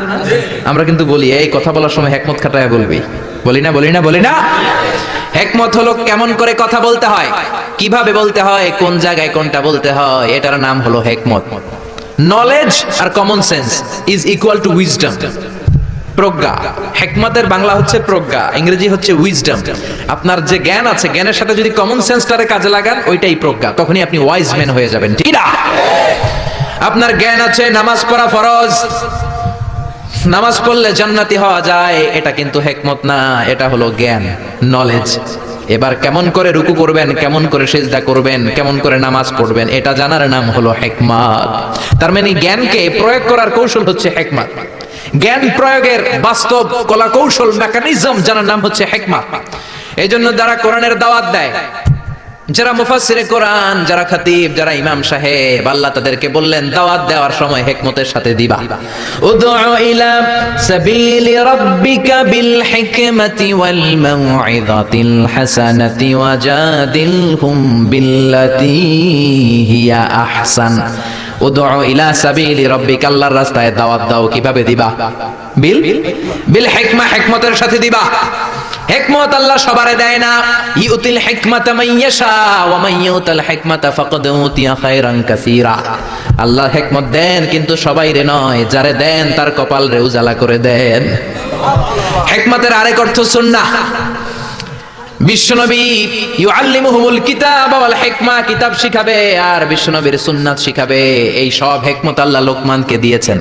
আমরা কিন্তু বলি এই কথা বলার সময় হিকমত খাটায় বলবি, বলি না। হিকমত হলো কেমন করে কথা বলতে হয়, কিভাবে বলতে হয়, কোন জায়গায় কোনটা বলতে হয়, এটার নাম হলো হিকমত। নলেজ আর common sense is equal to wisdom. প্রজ্ঞা, হিকমতের বাংলা হচ্ছে প্রজ্ঞা, ইংরেজি হচ্ছে উইজডম। আপনার যে জ্ঞান আছে, জ্ঞানের সাথে যদি কমন সেন্সটারে কাজে লাগান, ওইটাই প্রজ্ঞা, তখনই আপনি ওয়াইজ ম্যান হয়ে যাবেন, ঠিক না? আপনার জ্ঞান আছে নামাজ পড়া ফরজ, নামাজ পড়লে জান্নাতি হওয়া যায়, এটা কিন্তু হিকমত না, এটা হলো জ্ঞান, নলেজ। এবার কেমন করে রুকু করবেন, কেমন করে সিজদা করবেন, কেমন করে নামাজ পড়বেন, এটা জানার নাম হলো হিকমত। তার মানে জ্ঞানকে প্রয়োগ করার কৌশল হচ্ছে হিকমত। জ্ঞান প্রয়োগের বাস্তব কলা কৌশল, মেকানিজম জানার নাম হচ্ছে হিকমত। এই জন্য যারা কোরআনের দাওয়াত দেয়, যারা মুফাসসিরে কোরআন, যারা খতিব, যারা ইমাম সাহেব, আল্লাহ তাদেরকে বললেন দাওয়াত দেওয়ার সময় হিকমতের সাথে দিবা। উদউ ইলা সাবিলি রাব্বিকা বিল হিকমাতি ওয়াল মাউইযাতিল হাসানাতি ওয়াজাদিলহুম বিল্লাতী হিয়া আহসান। উদউ ইলা সাবিলি রাব্বিকা, আল্লাহর রাস্তায় দাওয়াত দাও। কিভাবে দিবা? বিল হিকমা, হিকমতের সাথে দিবা। হিকমত আল্লাহ সবারে দেয় না। ইউতিল হিকমাতা মান ইয়াশা ওয়া মান ইউতাল হিকমাতা ফাকাদ উতিয়া খায়রান কাসীরা। আল্লাহ হিকমত দেন কিন্তু সবাইরে নয়, যারে দেন তার কপাল রে উজালা করে দেন। হিকমতের আরেক অর্থ সুন্নাহ। বিশ্বনবী ইউআল্লিমুহুমুল কিতাব ওয়াল হিকমা, কিতাব শিখাবে আর বিশ্বনবীর সুন্নাত শিখাবে। এই সব হিকমত আল্লাহ লোকমানকে দিয়েছেন।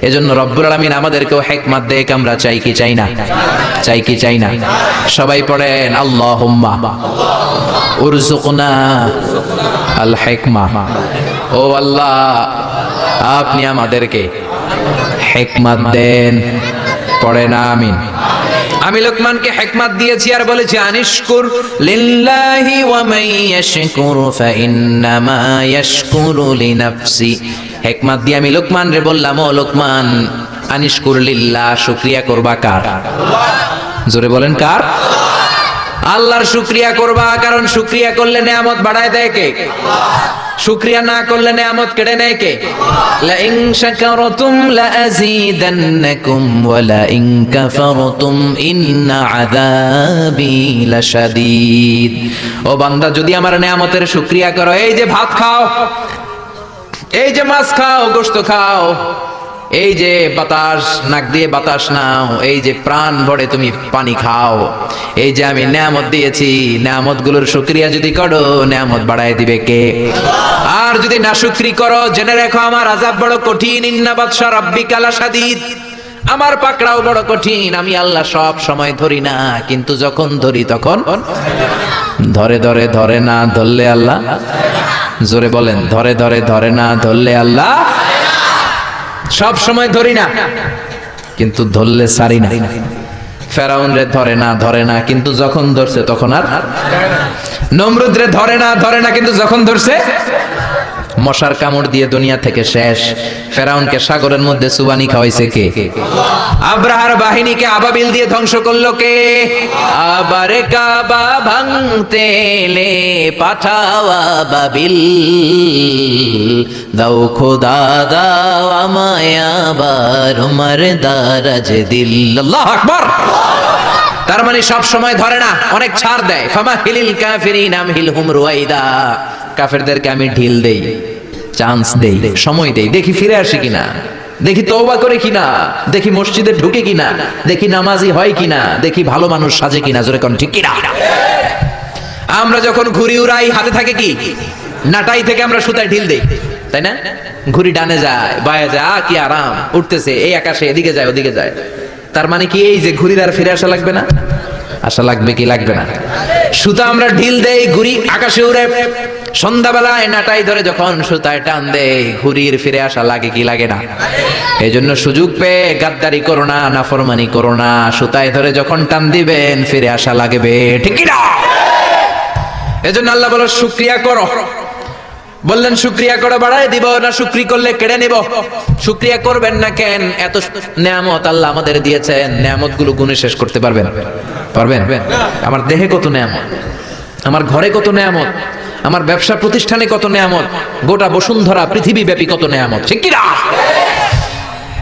এজন্য রব্বুল আলামিন আমাদেরকেও হিকমত দেখ, আমরা চাই কি চাই না? চাই কি চাই না? সবাই পড়েন আল্লাহুম্মা উরযুকনা আল হিকমা। ও আল্লাহ, আপনি আমাদেরকে হিকমত দেন। পড়েন আমিন। আমি লোকমানকে হিকমত দিয়েছি আর বলেছি আনিশকুর লিল্লাহি ওয়া মান ইয়াশকুরু ফাইন্নামা ইয়াশকুরু লিনাফসি। হিকমত দিয়ে আমি লোকমান রে বললাম, ও লোকমান, আনিশকুর লিল্লাহ, শুকরিয়া করবা কার? জোরে বলেন কার? আল্লাহর শুকরিয়া করবা, কারণ শুকরিয়া করলে নেয়ামত বাড়ায় দেয় কে? শুকরিয়া না করলে নেয়ামত কেড়ে নেয় কে? লা ইন শাকারতুম লা আযীদান্নাকুম ওয়া লা ইন কাফারতুম ইন্না আযাবি লাশাদীদ। ও বান্দা, যদি আমার নেয়ামতের শুকরিয়া করো, এই যে ভাত খাও, এই যে মাছ খাও, গোশত খাও, এই যে বাতাস, নাক দিয়ে বাতাস নাও, এই যে প্রাণ ভরে তুমি পানি খাও, এই যে আমি নেয়ামত দিয়েছি, নেয়ামত গুলোর শুকরিয়া যদি করো, নেয়ামত বাড়ায় দিবে কে? আর যদি না শুকরি করো, জেনে রেখো আমার আযাব বড় কঠিন। ইন্না বাতশা রাব্বিকা লাশাদীদ। আমার পাকড়াও বড় কঠিন। আমি আল্লাহ সব সময় ধরি না, কিন্তু যখন ধরি তখন ধরে ধরে ধরে না ধরলে আল্লাহ, জোরে বলেন, ধরে ধরে ধরে না ধরলে আল্লাহ। সব সময় ধরি না, কিন্তু ধরলে সারি না। ফেরাউন রে ধরে না কিন্তু যখন ধরছে তখন আর। নমরুদ রে ধরে না কিন্তু যখন ধরছে মশার কামড় দিয়ে দুনিয়া থেকে শেষ। ফেরাউনকে সাগরের মধ্যে সুবানি খাওয়াইছে কে? আব্রাহার বাহিনীকে আবাবিল দিয়ে ধ্বংস করলো কে? আবারে কাবা ভাঙতে এলে পাঠাও আবাবিল, দাও খোদা দাও আমায় আবার উমার দারাজ দিল। আল্লাহু আকবার। তার মানে সব সময় ধরে না, অনেক ছাড় দেয়। ফামাহিলিল কাফিরিন আমহিলহুম রুয়াইদা। কাফেরদেরকে আমি ঢিল দেই, চান্স দেই, সময় দেই, দেখি ফিরে আসে কিনা, দেখি তওবা করে কিনা, দেখি মসজিদে ঢুকে কিনা, দেখি নামাজি হয় কিনা, দেখি ভালো মানুষ সাজে কিনা। জোরে কোন ঠিক কিনা? আমরা যখন ঘুড়ি উড়াই, হাতে থাকে কি? নাটাই থেকে আমরা সুতায় ঢিল দেই, তাই না? ঘুড়ি ডানে যায়, বায়ে যায়, কি আরাম, উঠতেছে এই আকাশে, এদিকে যায় ওদিকে যায়। তার মানে কি এই যে ঘুড়ির আর ফিরে আসা লাগবে না? আসা লাগবে কি লাগবে না? সুতা আমরা ঢিল দেই, ঘুড়ি আকাশে উড়ে। সন্ধ্যাবেলায় নাটাই ধরে যখন সুতায় টান দেয় ঘুরির ফিরে আসা লাগে কি লাগে না? এই জন্য সুযোগ পেয়ে গাদ্দারি করো না, নাফরমানি করো না। সুতায় ধরে যখন টান দিবেন ফিরে আসা লাগবে, ঠিক কি না? এই জন্য আল্লাহ বলো শুকরিয়া করো। বললেন শুকরিয়া করে বাড়ায় দিব না, শুকরি করলে কেড়ে নিব। শুকরিয়া করবেন না কেন? এত নেয়ামত আল্লাহ আমাদের দিয়েছেন, নেয়ামত গুলো গুণে শেষ করতে পারবেন? পারবেন? আমার দেহে কত নেয়ামত, আমার ঘরে কত নেয়ামত, আমার ব্যবসা প্রতিষ্ঠানে কত নেয়ামত, গোটা বসুন্ধরা পৃথিবী ব্যাপী কত নেয়ামত, ঠিক কি না?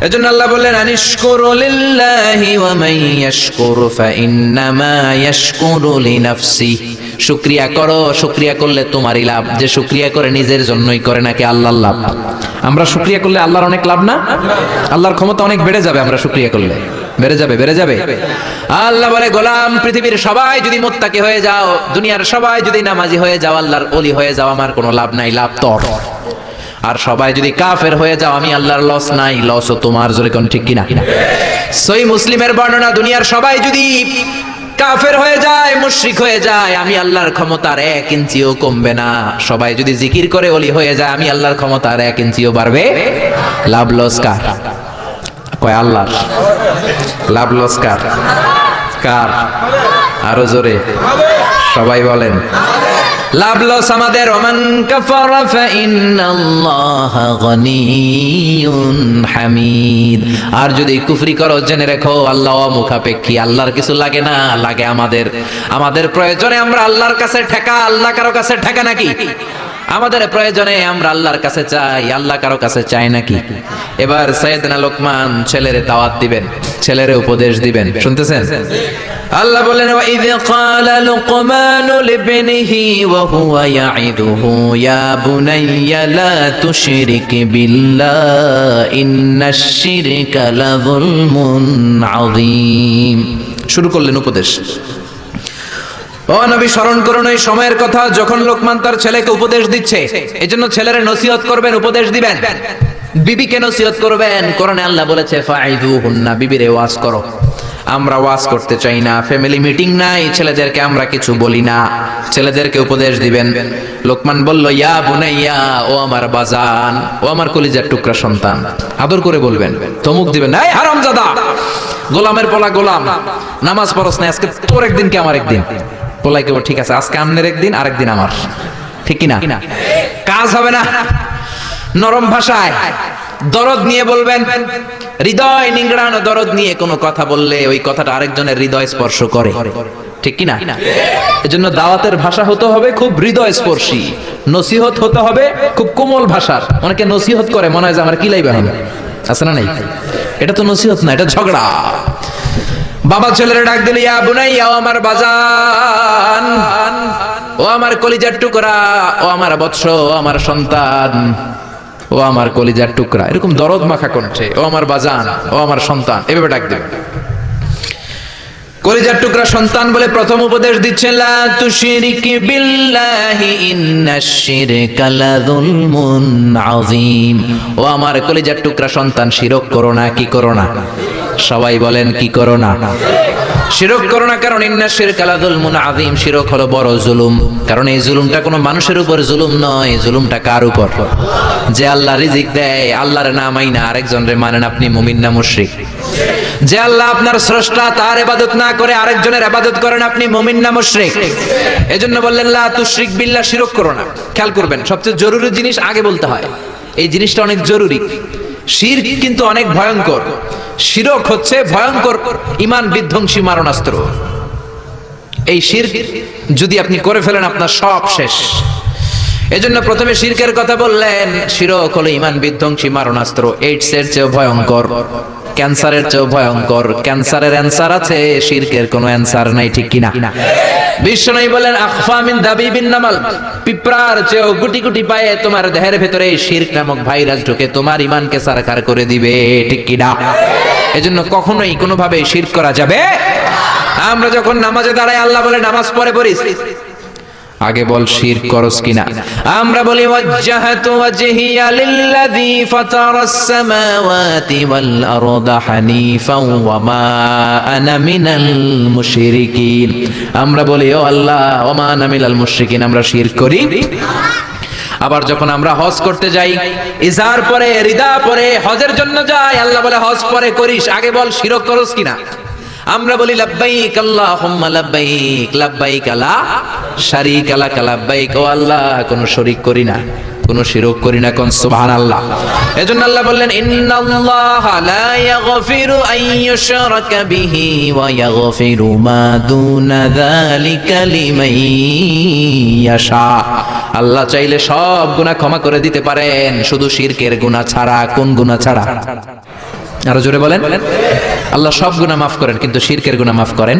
এজন্য আল্লাহ বললেন আনিশকুরু লিল্লাহি ওয়া মান ইয়াশকুরু ফাইন্নামা ইয়াশকুরু লিনাফসি। শুকরিয়া করো, শুকরিয়া করলে তোমারই লাভ। যে শুকরিয়া করে নিজের জন্যই করে নাকি আল্লাহর লাভ? আমরা শুকরিয়া করলে আল্লাহর অনেক লাভ না? আল্লাহর ক্ষমতা অনেক বেড়ে যাবে আমরা শুকরিয়া করলে, বেড়ে যাবে, বেড়ে যাবে। আল্লাহ বলে গোলাম পৃথিবীর সবাই যদি মুত্তাকি হয়ে যাও, দুনিয়ার সবাই যদি নামাজি হয়ে যাও, আল্লাহর ওলি হয়ে যাও, আমার কোনো লাভ নাই, লাভ তোর। আর সবাই যদি কাফের হয়ে যাও, আমি আল্লাহর লস নাই, লসও তোমার। জোরে কোন ঠিক কিনা? সহিহ মুসলিমের বর্ণনা, দুনিয়ার সবাই যদি কাফের হয়ে যায়, মুশরিক হয়ে যায়, আমি আল্লাহর ক্ষমতার 1 ইঞ্চিও কমবে না। সবাই যদি জিকির করে ওলি হয়ে যায়, আমি আল্লাহর ক্ষমতার 1 ইঞ্চিও বাড়বে। লাভ লস কার? কয় আল্লাহর। লাভ লস কার? কার? আরো জোরে সবাই বলেন। লাভ লস আমাদের। ওমান কাফারা ফাইন্নাল্লাহা গনিয়্যুন হামিদ। আর যদি কুফরি করো জেনে রেখো আল্লাহ মুখাপেক্ষী, আল্লাহর কিছু লাগে না, লাগে আমাদের। আমাদের প্রয়োজনে আমরা আল্লাহর কাছে ঠেকা, আল্লাহ কারো কাছে ঠেকা নাকি? আমাদের প্রয়োজনে আমরা আল্লাহর কাছে চাই, আল্লাহ কারো কাছে চায় নাকি? এবার সাইয়েদনা লোকমান ছেলেরে দাওয়াত দিবেন, ছেলেরে উপদেশ দিবেন, শুনতেছেন? আল্লাহ বলেন ওয়াইয ক্বালা লুকমানু লিবনিহি ওয়া হুয়া ইয়াইদুহু ইয়া বুনাইয়া লা তুশরিক বিল্লাহ ইন্নাশ শিরকা লাযুলমুন আযীম। শুরু করলেন উপদেশ। ও নবী স্মরণ করুন ওই সময়ের কথা যখন লোকমান তার ছেলেকে উপদেশ দিচ্ছে। এজন্য ছেলেরে নসিহত করবেন, উপদেশ দিবেন। বিবিকে নসিহত করবেন। কোরআনে আল্লাহ বলেছে ফাইযুহুন্না, বিবিরে ওয়াজ করো। আমরা ওয়াজ করতে চাই না, ফ্যামিলি মিটিং নাই, ছেলেদেরকে আমরা কিছু বলি না, ছেলেদেরকে উপদেশ দিবেন। লোকমান বলল ইয়া বুনাইয়া, ও আমার বাজান, ও আমার কলিজার টুকরা সন্তান। আদর করে বলবেন, ধমক দিবেন না, এই হারামজাদা, গোলামের পোলা গোলাম, নামাজ পড়ছ না, আজকে তোর একদিন কি আমার একদিন। পোলাই কেবল ঠিক আছে, আজকে আমনের একদিন, আরেকদিন আমার, ঠিক কিনা? কাজ হবে না। নরম ভাষায় দরদ নিয়ে বলবেন। হৃদয় নিংড়ানো দরদ নিয়ে কোনো কথা বললে ওই কথাটা আরেকজনের হৃদয় স্পর্শ করে, ঠিক কিনা? এজন্য দাওয়াতের ভাষা হতে হবে খুব হৃদয় স্পর্শী, নসিহত হতে হবে খুব কোমল ভাষার। অনেকে নসিহত করে মনে হয় যে আমার কিলাই বেহান আছে না, নাই? এটা তো নসিহত না, এটা ঝগড়া। বাবা ছেলের ডাক দিল ইয়া বুনাইয়া, ও আমার বাজান, ও আমার কলিজার টুকরা, ও আমার বৎস, ও আমার সন্তান, ও আমার কলিজার টুকরা, এরকম দরদ মাখা কণ্ঠে, ও আমার বাজান, ও আমার সন্তান, এভাবে ডাক দেবে। কলিজার টুকরা সন্তান বলে প্রথম উপদেশ দিচ্ছেন লা তুশরিক বিল্লাহি ইন্নাশ শিরকা লাযুলমুন আযীম। ও আমার কলিজার টুকরা সন্তান, শিরক করো না। কি করো না? সবাই বলেন কি করো না? শিরক করো না, কারণ ইন্নাশ শিরকা লাযুলমুন আযীম, শিরক হলো বড় জুলুম। কারণ এই জুলুমটা কোনো মানুষের উপর জুলুম নয়, জুলুমটা কার উপর? যে আল্লাহ রিজিক দেয়, আল্লাহর না মাইনা আরেকজনের মানেন, আপনি মুমিন না মুশরিক? যে আল্লাহ আপনার স্রষ্টা, তার ইবাদত না করে আরেকজনের ইবাদত করেন, আপনি মুমিন না মুশরিক? এজন্য বললেন লা তুশরিক বিল্লাহ, শিরক করো না। খেয়াল করবেন, সবচেয়ে জরুরি জিনিস আগে বলতে হয়, এই জিনিসটা অনেক জরুরি। শিরক কিন্তু অনেক ভয়ঙ্কর। শিরক হচ্ছে ভয়ঙ্কর ঈমান বিধ্বংসী মারণাস্ত্র। এই শিরক যদি আপনি করে ফেলেন, আপনার সব শেষ। এজন্য প্রথমে শিরকের কথা বললেন। শিরক হলো ঈমান বিধ্বংসী মারণাস্ত্র, এইডস এর চেয়েও ভয়ঙ্কর, ক্যান্সারের চেয়েও ভয়ঙ্কর। ক্যান্সারের অ্যানসার আছে, শিরকের কোনো অ্যানসার নাই, ঠিক কিনা? বিশ্বনবী বলেন আখফা মিন দাবিবিন নামাল, পিঁপড়ার চেয়েও গুটি গুটি পায়ে তোমার দেহের ভেতরে শিরক নামক ভাইরাস ঢুকে তোমার ঈমানকে সারকার করে দিবে, ঠিক কিনা? এজন্য কখনোই কোনোভাবে শিরক করা যাবে। আমরা যখন নামাজে দাঁড়াই, আল্লাহ বলে নামাজ পড়ে পড়িস, আগে বল শিরক করস কিনা। আমরা বলি ওয়াজ্জাহাতু ওয়াজহিয়া লিল্লাযী ফাতারাস সামাওয়াতি ওয়াল আরদা হানিফাও ওয়া মা আনা মিনাল মুশরিকিন। আমরা বলি ও আল্লাহ ওয়া মা আনা মিনাল মুশরিকিন, আমরা শিরক করি। আবার যখন আমরা হজ করতে যাই, ইজার পরে রিদা পরে হজের জন্য যাই, আল্লাহ বলে হজ পরে করিস, আগে বল শিরক করস কিনা। আমরা বলি লাব্বাইক আল্লাহুম্মা লাব্বাইক, লাব্বাইক লা শারীকা লাক লাব্বাইক, ও আল্লাহ কোনো শরীক করি না, কোনো শিরক করি না, কোন সুবহানাল্লাহ। এজন্য আল্লাহ বললেন ইন্নাল্লাহা লা ইয়াগফিরু আন ইউশরাকা বিহি ওয়া ইয়াগফিরু মা দুনা যালিকা লিমান ইয়াশা। আল্লাহ চাইলে সব গুনাহ ক্ষমা করে দিতে পারেন, শুধু শিরকের গুনাহ ছাড়া। কোন গুনাহ ছাড়া? আরো জোরে বলেন। আল্লাহ সব গুনাহ মাফ করেন, কিন্তু শিরকের গুনাহ মাফ করেন।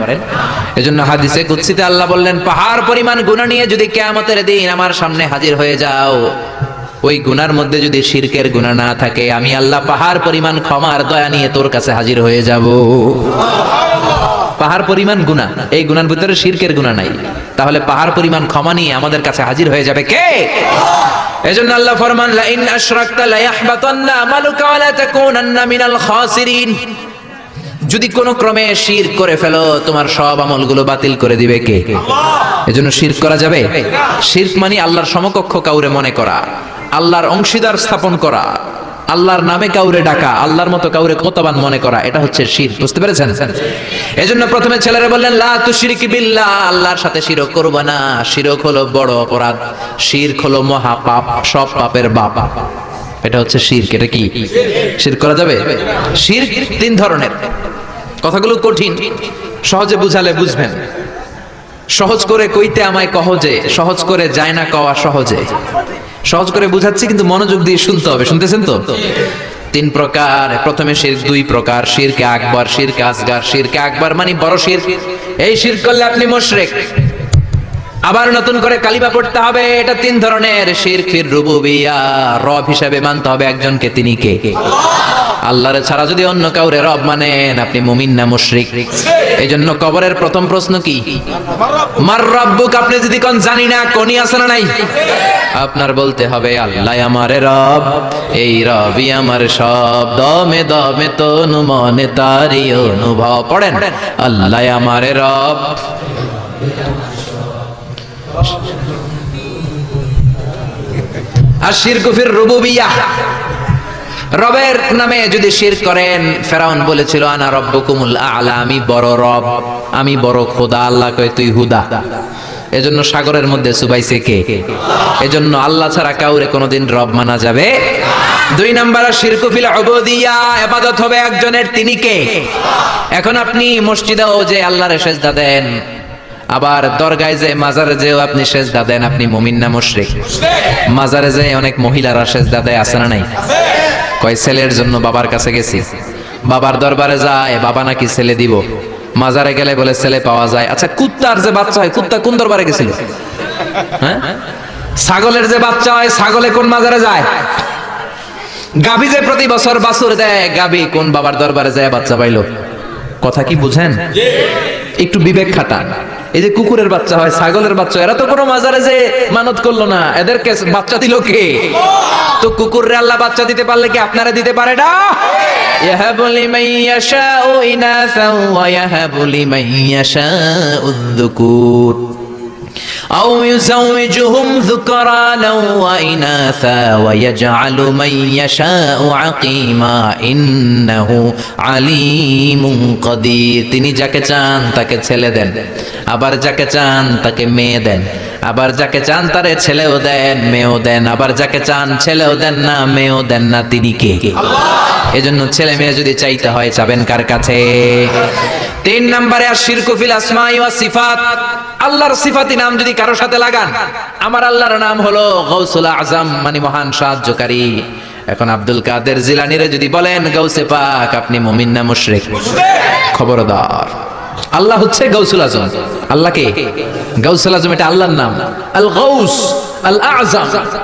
এজন্য হাদিসে কুদসিতে আল্লাহ বললেন, পাহাড় পরিমাণ গুনাহ নিয়ে যদি কিয়ামতের দিন আমার সামনে হাজির হয়ে যাও, ওই গুনার মধ্যে যদি শিরকের গুনাহ না থাকে, আমি আল্লাহ পাহাড় পরিমাণ ক্ষমার দয়া নিয়ে তোর কাছে হাজির হয়ে যাব। পাহাড় পরিমাণ গুনাহ, এই গুনার ভিতরে শিরকের গুনাহ নাই, তাহলে পাহাড় পরিমাণ ক্ষমা নিয়ে আমাদের কাছে হাজির হয়ে যাবে কে? এজন্য আল্লাহ ফরমান লা ইন আশরাকতা লা ইয়াহবাতান্না আমালুকা ওয়া লা তাকুনান্না মিনাল খাসিরিন। যদি কোনো ক্রমে শিরক করে ফেলো, তোমার সব আমলগুলো বাতিল করে দিবে কে? আল্লাহ। এজন্য শিরক করা যাবে? শিরক মানে আল্লাহর সমকক্ষ কাউরে মনে করা, আল্লাহর অংশীদার স্থাপন করা, আল্লাহর নামে কাউরে ডাকা, আল্লাহর মতো কাউরে কতবান মনে করা, এটা হচ্ছে শিরক। বুঝতে পেরেছেন? এজন্য প্রথমে ছেলেরা বললেন লা তুশরিক বিল্লাহ, আল্লাহর সাথে শিরক করবে না। শিরক হলো বড় অপরাধ, শিরক হলো মহা পাপ, সব পাপের বাপ। এটা হচ্ছে শিরক। এটা কি শিরক করা যাবে? শিরক তিন ধরনের। কথাগুলো কঠিন, সহজে বুঝালে বুঝবেন। সহজ করে কইতে আমায় কহজে, সহজ করে যায় না কওয়া সহজে। সহজ করে বুঝাচ্ছি, কিন্তু মনোযোগ দিয়ে শুনতে হবে। শুনতেছেন তো? তিন প্রকার। প্রথমে শিরক দুই প্রকার, শিরকে আকবার, শিরকে আসগার। শিরকে আকবার মানে বড় শিরক, এই শিরক করলে আপনি মুশরিক। আবার নতুন করে কালিমা পড়তে হবে। এটা তিন ধরনের। শিরক ফির রুবুবিয়্যাহ, রব হিসেবে মানতে হবে একজনকে। তিনি কে? আল্লাহর ছাড়া যদি অন্য কাউরে রব মানেন, আপনি মুমিন না মুশরিক। এইজন্য কবরের প্রথম প্রশ্ন কি? মার রব্বুক। আপনি যদি কোন জানি না, কোনই আছে না নাই? আপনার বলতে হবে আল্লাহ আমার রব, এই রবই আমার সব, দমে দমে তনু মনে তারি অনুভব। পড়েন আল্লাহ আমার রব। আর শিরকু ফির রুবুবিয়্যাহ, রবের নামে যদি শিরক করেন, ফেরাউন বলেছিল আনা রব্বুকুমুল আ'লা, আমি বড় রব, আমি বড় খোদা। আল্লাহ কয় তুই হুদা। এজন্য সাগরের মধ্যে চুবাইছে কে? এজন্য আল্লাহ ছাড়া কাউরে কোনোদিন রব মানা যাবে। দুই নাম্বার শিরকু ফিল উবুদিয়্যাহ, ইবাদত হবে একজনের। তিনি কে? এখন আপনি মসজিদেও যে আল্লাহর সেজদা দেন, আবার দরগায় যে মাজারে যেও আপনি সেজদা দেন, আপনি মুমিন না মুশরিক? মাজারে যে অনেক মহিলারা সেজদা দেয়, আছে না নাই? কয় ছেলের জন্য বাবার কাছে গেছি, বাবার দরবারে যায়, বাবা নাকি ছেলে দিব। মাজারে গেলে বলে ছেলে পাওয়া যায়। আচ্ছা কুত্তার যে বাচ্চা হয়, কুত্তা কোন দরবারে গেছিল? হ্যাঁ, ছাগলের যে বাচ্চা হয়, ছাগলে কোন মাজারে যায়? গাভী যে প্রতি বছর বাছুর দেয়, গাভী কোন বাবার দরবারে যায় বাচ্চা পাইলো? কথা কি বুঝেন? একটু বিবেক খাটান। এই যে কুকুরের বাচ্চা হয়, ছাগলের বাচ্চা, এরা তো কোনো মাজারে যে মানত করলো না, এদেরকে বাচ্চা দিল কে? তো কুকুররে আল্লাহ বাচ্চা দিতে পারলে কি আপনারা দিতে পারে না? ইয়াহাবু লিমান ইয়াশাউ ইনাসা ওয়া ইয়াহাবু লিমান ইয়াশাউ যুকুর আও ইউযাওইজুহুম যুকরানা ওয়া ইনাসা ওয়া ইয়াজআলু মান ইয়াশাউ আকীমা ইন্নাহু আলীমুন কাদির। তিনি যাকে চান তাকে ছেলে দেন, আবার যাকে চান তাকে মেয়ে দেন, আবার যাকে চান তারে ছেলেও দেন মেয়েও দেন, আবার যাকে চান ছেলেও দেন না মেয়েও দেন না। তিনি কে? আল্লাহ। এজন্য ছেলে মেয়ে যদি চাইতে হয়, চাবেন কার কাছে? তিন নম্বরে আশিরকু ফিল আসমাই ওয়াস সিফাত, আল্লাহর সিফাতি নাম যদি কারো সাথে লাগান। আমার আল্লাহর নাম হলো গাউসুল আযম, মানে মহান সাহায্যকারী। এখন আব্দুল কাদের জিলানীরে যদি বলেন গাউসে পাক, আপনি মুমিন না মুশরিক? খবরদার। আল্লাহ হচ্ছে গাউসুল আযম। আল্লাহ কে? গাউসুল আযম, এটা আল্লাহর নাম। আল গাউস আল আযম।